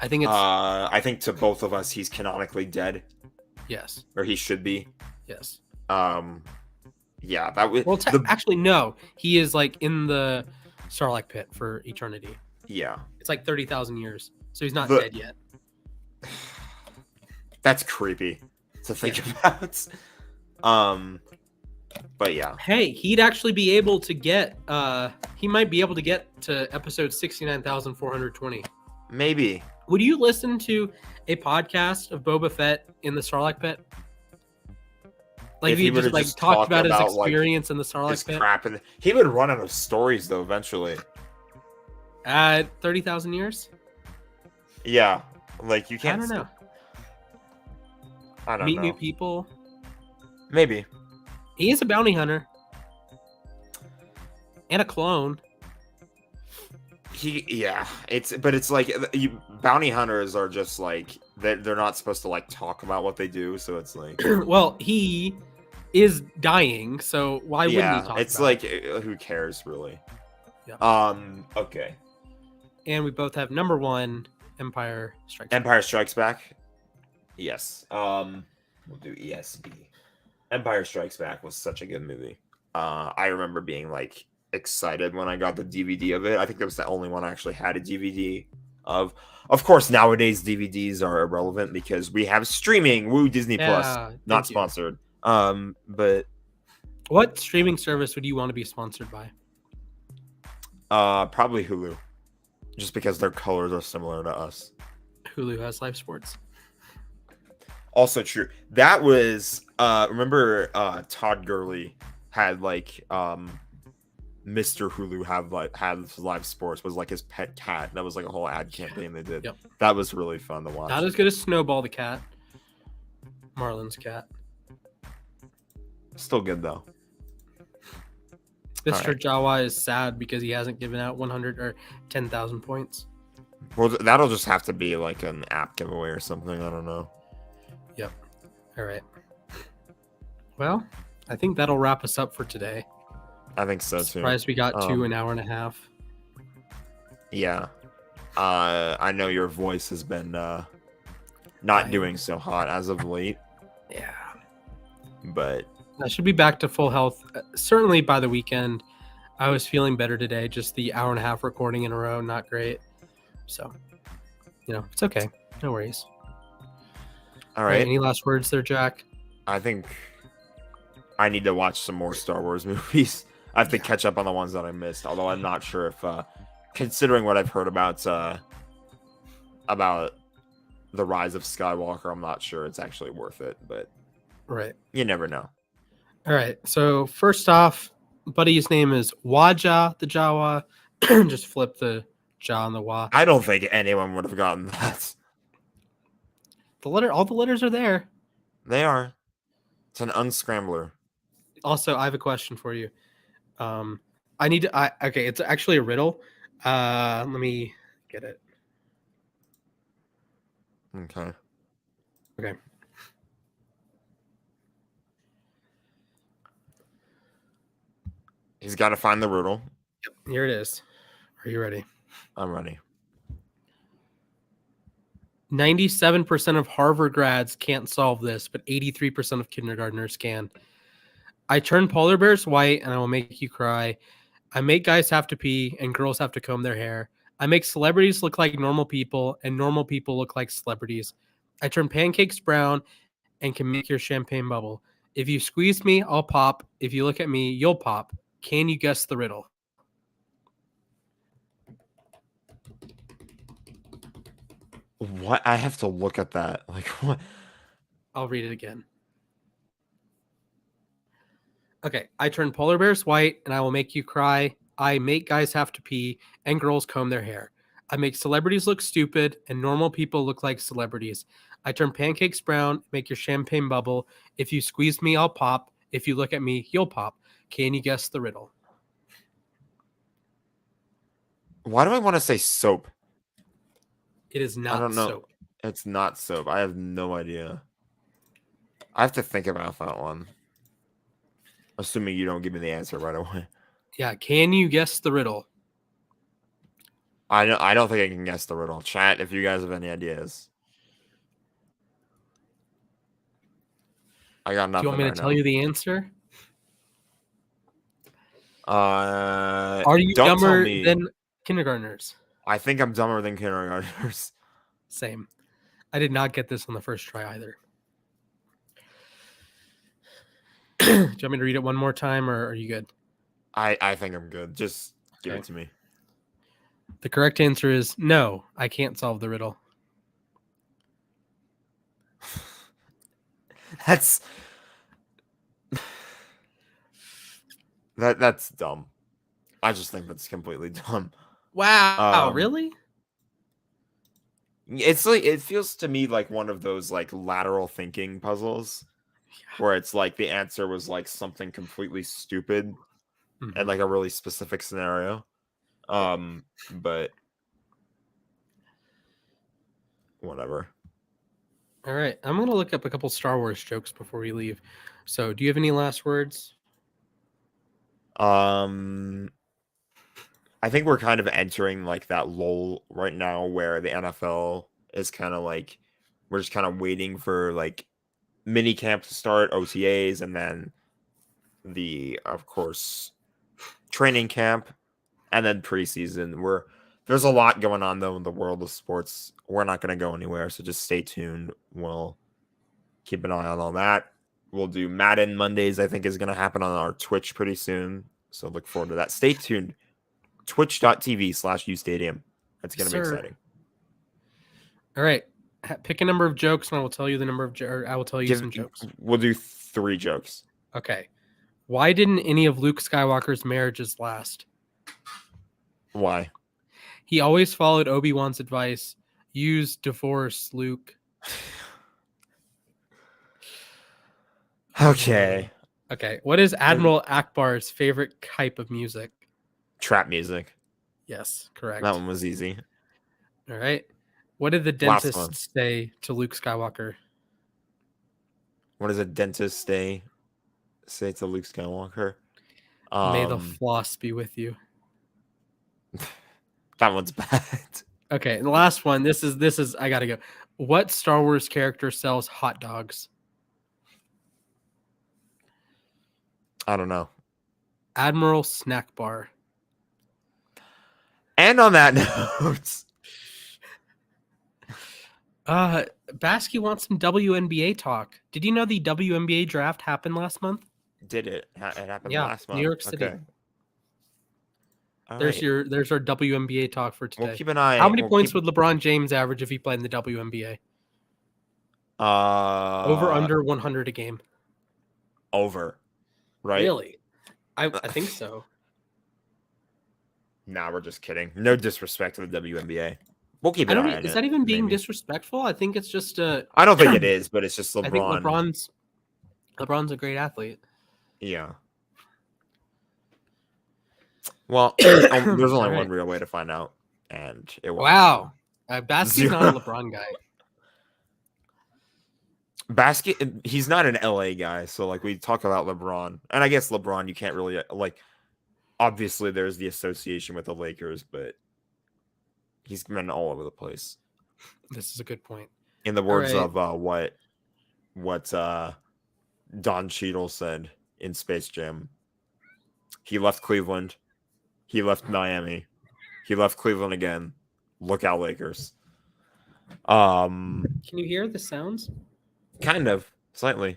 I think it's. I think to both of us, he's canonically dead. Yes. Or he should be. Yes. Yeah, that was. Well, actually, no. He is like in the Sarlacc pit for eternity. Yeah. It's like 30,000 years, so he's not dead yet. That's creepy to think about. But yeah. Hey, he'd actually be able to get. He might be able to get to episode 69,420. Maybe. Would you listen to a podcast of Boba Fett in the Sarlacc pit? Like if he just like talked about his experience in the Sarlacc pit. Crap, and he would run out of stories though eventually. At 30,000 years. Yeah, like you can't. I don't know. I don't know. Meet new people. Maybe. He is a bounty hunter. And a clone. It's like bounty hunters are just like they're not supposed to like talk about what they do, so it's like well, he is dying, so why wouldn't he talk it's about like who cares really? Yeah. Okay. And we both have number 1, Empire Strikes Back. Yes. We'll do ESB. Empire Strikes Back was such a good movie. I remember being like excited when I got the DVD of it. I think that was the only one I actually had a DVD Of course, nowadays DVDs are irrelevant because we have streaming. Woo, Disney Plus, not sponsored. But what streaming service would you want to be sponsored by? Probably Hulu, just because their colors are similar to us. Hulu has live sports. Also true. That was remember Todd Gurley had like Mr. Hulu had live sports, was like his pet cat. That was like a whole ad campaign they did. Yep. That was really fun to watch. Not as good as Snowball the cat. Marlin's cat. Still good though. Mr. Jawa is sad because he hasn't given out 100 or 10,000 points. Well, that'll just have to be like an app giveaway or something. I don't know. Yep. All right. Well, I think that'll wrap us up for today. I think so too. Surprised we got to an hour and a half. Yeah. I know your voice has been not doing so hot as of late. Yeah. But I should be back to full health certainly by the weekend. I was feeling better today. Just the hour and a half recording in a row, not great. So, it's okay. No worries. All right. Any last words there, Jack? I think I need to watch some more Star Wars movies. I have to catch up on the ones that I missed, although I'm not sure if, considering what I've heard about the Rise of Skywalker, I'm not sure it's actually worth it, but right. You never know. All right. So first off, buddy's name is Waja the Jawa. Just flip the Ja and the Wa. I don't think anyone would have gotten that. All the letters are there. They are. It's an unscrambler. Also, I have a question for you. Okay, it's actually a riddle. Let me get it. Okay. He's got to find the riddle. Yep, here it is. Are you ready? I'm ready. 97% of Harvard grads can't solve this, but 83% of kindergartners can. I turn polar bears white and I will make you cry. I make guys have to pee and girls have to comb their hair. I make celebrities look like normal people and normal people look like celebrities. I turn pancakes brown and can make your champagne bubble. If you squeeze me, I'll pop. If you look at me, you'll pop. Can you guess the riddle? What? I have to look at that. Like, what? I'll read it again. Okay. I turn polar bears white and I will make you cry. I make guys have to pee and girls comb their hair. I make celebrities look stupid and normal people look like celebrities. I turn pancakes brown, make your champagne bubble. If you squeeze me, I'll pop. If you look at me, you'll pop. Can you guess the riddle? Why do I want to say soap? It is not I don't know. soap. It's not soap. I have no idea. I have to think about that one. Assuming you don't give me the answer right away. Yeah, can you guess the riddle? I don't think I can guess the riddle. Chat if you guys have any ideas. I got nothing. Do you want me to tell you the answer? Are you dumber than kindergartners? I think I'm dumber than kindergartners. Same. I did not get this on the first try either. Do you want me to read it one more time, or are you good? I think I'm good. Just give it to me. The correct answer is no. I can't solve the riddle. That's dumb. I just think that's completely dumb. Wow, really? It's like, it feels to me like one of those like lateral thinking puzzles where it's like the answer was like something completely stupid and like a really specific scenario. But whatever. All right, I'm going to look up a couple Star Wars jokes before we leave. So, do you have any last words? I think we're kind of entering like that lull right now where the NFL is kind of like, we're just kind of waiting for like mini camp to start, OTAs, and then the, of course, training camp, and then preseason. There's a lot going on, though, in the world of sports. We're not going to go anywhere, so just stay tuned. We'll keep an eye on all that. We'll do Madden Mondays, I think, is going to happen on our Twitch pretty soon. So look forward to that. Stay tuned. Twitch.tv/uSTADIUM. That's going to be exciting. All right. Pick a number of jokes, and I will tell you the number of I will tell you some jokes. We'll do 3 jokes. Okay. Why didn't any of Luke Skywalker's marriages last? Why? He always followed Obi-Wan's advice. Use divorce, Luke. Okay. Okay. What is Admiral Akbar's favorite type of music? Trap music. Yes, correct. That one was easy. All right. What did the dentist say to Luke Skywalker? What does a dentist say to Luke Skywalker? May the floss be with you. That one's bad. Okay, and the last one. This is I gotta go. What Star Wars character sells hot dogs? I don't know. Admiral Snack Bar. And on that note, Basky wants some WNBA talk. Did you know the WNBA draft happened last month? Did it? It happened last month. New York City. Okay. There's our WNBA talk for today. We'll keep an eye. How many points would LeBron James average if he played in the WNBA? Over under 100 a game. Over. Right? Really? I think so. Nah, we're just kidding. No disrespect to the WNBA. We'll keep an eye on it. Is that even being disrespectful? I think it's just I don't think it is, but it's just LeBron. I think LeBron's a great athlete. Yeah. Well, there's only one real way to find out, and it was Basky's not a LeBron guy. He's not an LA guy, so like we talk about LeBron, and I guess LeBron you can't really like. Obviously, there's the association with the Lakers, but he's been all over the place. This is a good point. In the words of what Don Cheadle said in Space Jam, he left Cleveland. He left Miami. He left Cleveland again. Look out, Lakers. Can you hear the sounds? Kind of, slightly.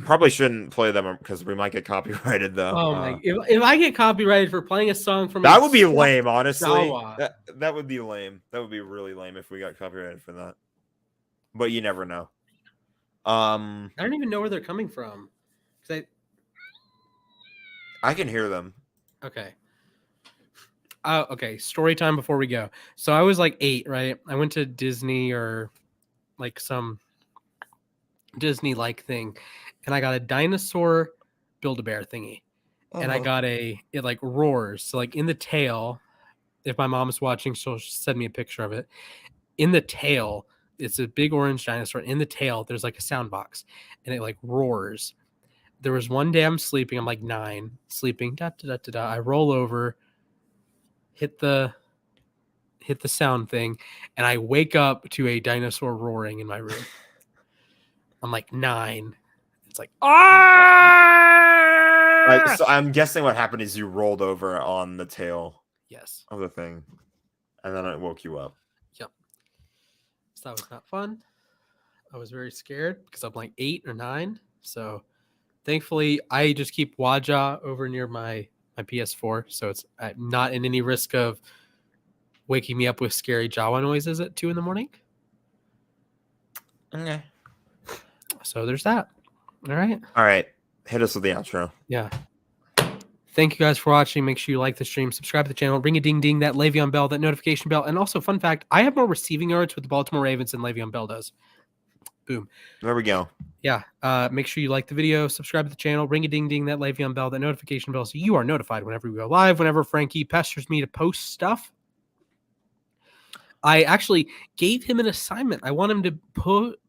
Probably shouldn't play them because we might get copyrighted, though. Oh my! If I get copyrighted for playing a song from that would be lame, honestly. Jawa. That would be lame. That would be really lame if we got copyrighted for that. But you never know. I don't even know where they're coming from. I can hear them. Okay. Okay. Story time before we go. So I was like 8, right? I went to Disney or like some Disney-like thing, and I got a dinosaur Build-A-Bear thingy, and I got it like roars. So like in the tail, if my mom's watching, she'll send me a picture of it. In the tail, it's a big orange dinosaur. In the tail, there's like a sound box, and it like roars. There was one day I'm sleeping. I'm like 9, sleeping. Da, da, da, da, da. I roll over, hit the sound thing, and I wake up to a dinosaur roaring in my room. I'm like 9. It's like so I'm guessing what happened is you rolled over on the tail. Yes. Of the thing, and then it woke you up. Yep. So that was not fun. I was very scared because I'm like 8 or 9. So thankfully, I just keep Waja over near my PS4, so it's not in any risk of waking me up with scary Jawa noises at 2 a.m. Okay. So there's that. All right. Hit us with the outro. Yeah. Thank you guys for watching. Make sure you like the stream, subscribe to the channel, ring a ding ding, that Le'Veon Bell, that notification bell, and also fun fact: I have more receiving yards with the Baltimore Ravens than Le'Veon Bell does. Boom. There we go. Yeah. Make sure you like the video, subscribe to the channel, ring a ding ding, that Le'Veon Bell, that notification bell, so you are notified whenever we go live. Whenever Frankie pesters me to post stuff, I actually gave him an assignment. I want him to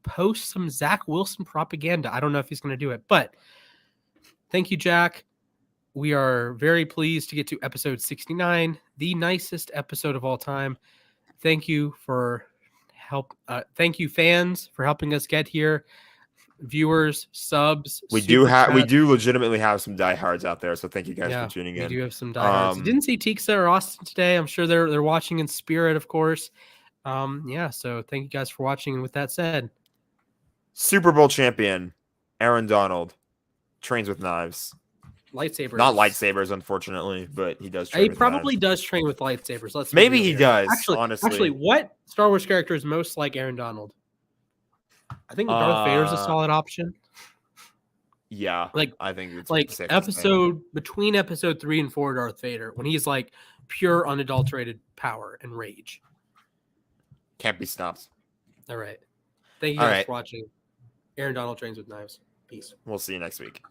post some Zach Wilson propaganda. I don't know if he's going to do it, but thank you, Jack. We are very pleased to get to episode 69, the nicest episode of all time. Thank you for thank you, fans, for helping us get here. viewers, subs. We do legitimately have some diehards out there, so thank you guys for tuning in. We do have some diehards. Didn't see Tiksa or Austin today. I'm sure they're watching in spirit, of course. So thank you guys for watching. And with that said, Super Bowl champion Aaron Donald trains with knives. Lightsabers. Not lightsabers, unfortunately, but he does train He with probably knives. does train with lightsabers. Maybe he does, honestly. Actually, what Star Wars character is most like Aaron Donald? I think Darth Vader's a solid option. Yeah, I think it's like between episode 3 and 4, Darth Vader, when he's like pure unadulterated power and rage. Can't be stopped. All right. Thank you guys for watching. Aaron Donald trains with knives. Peace. We'll see you next week.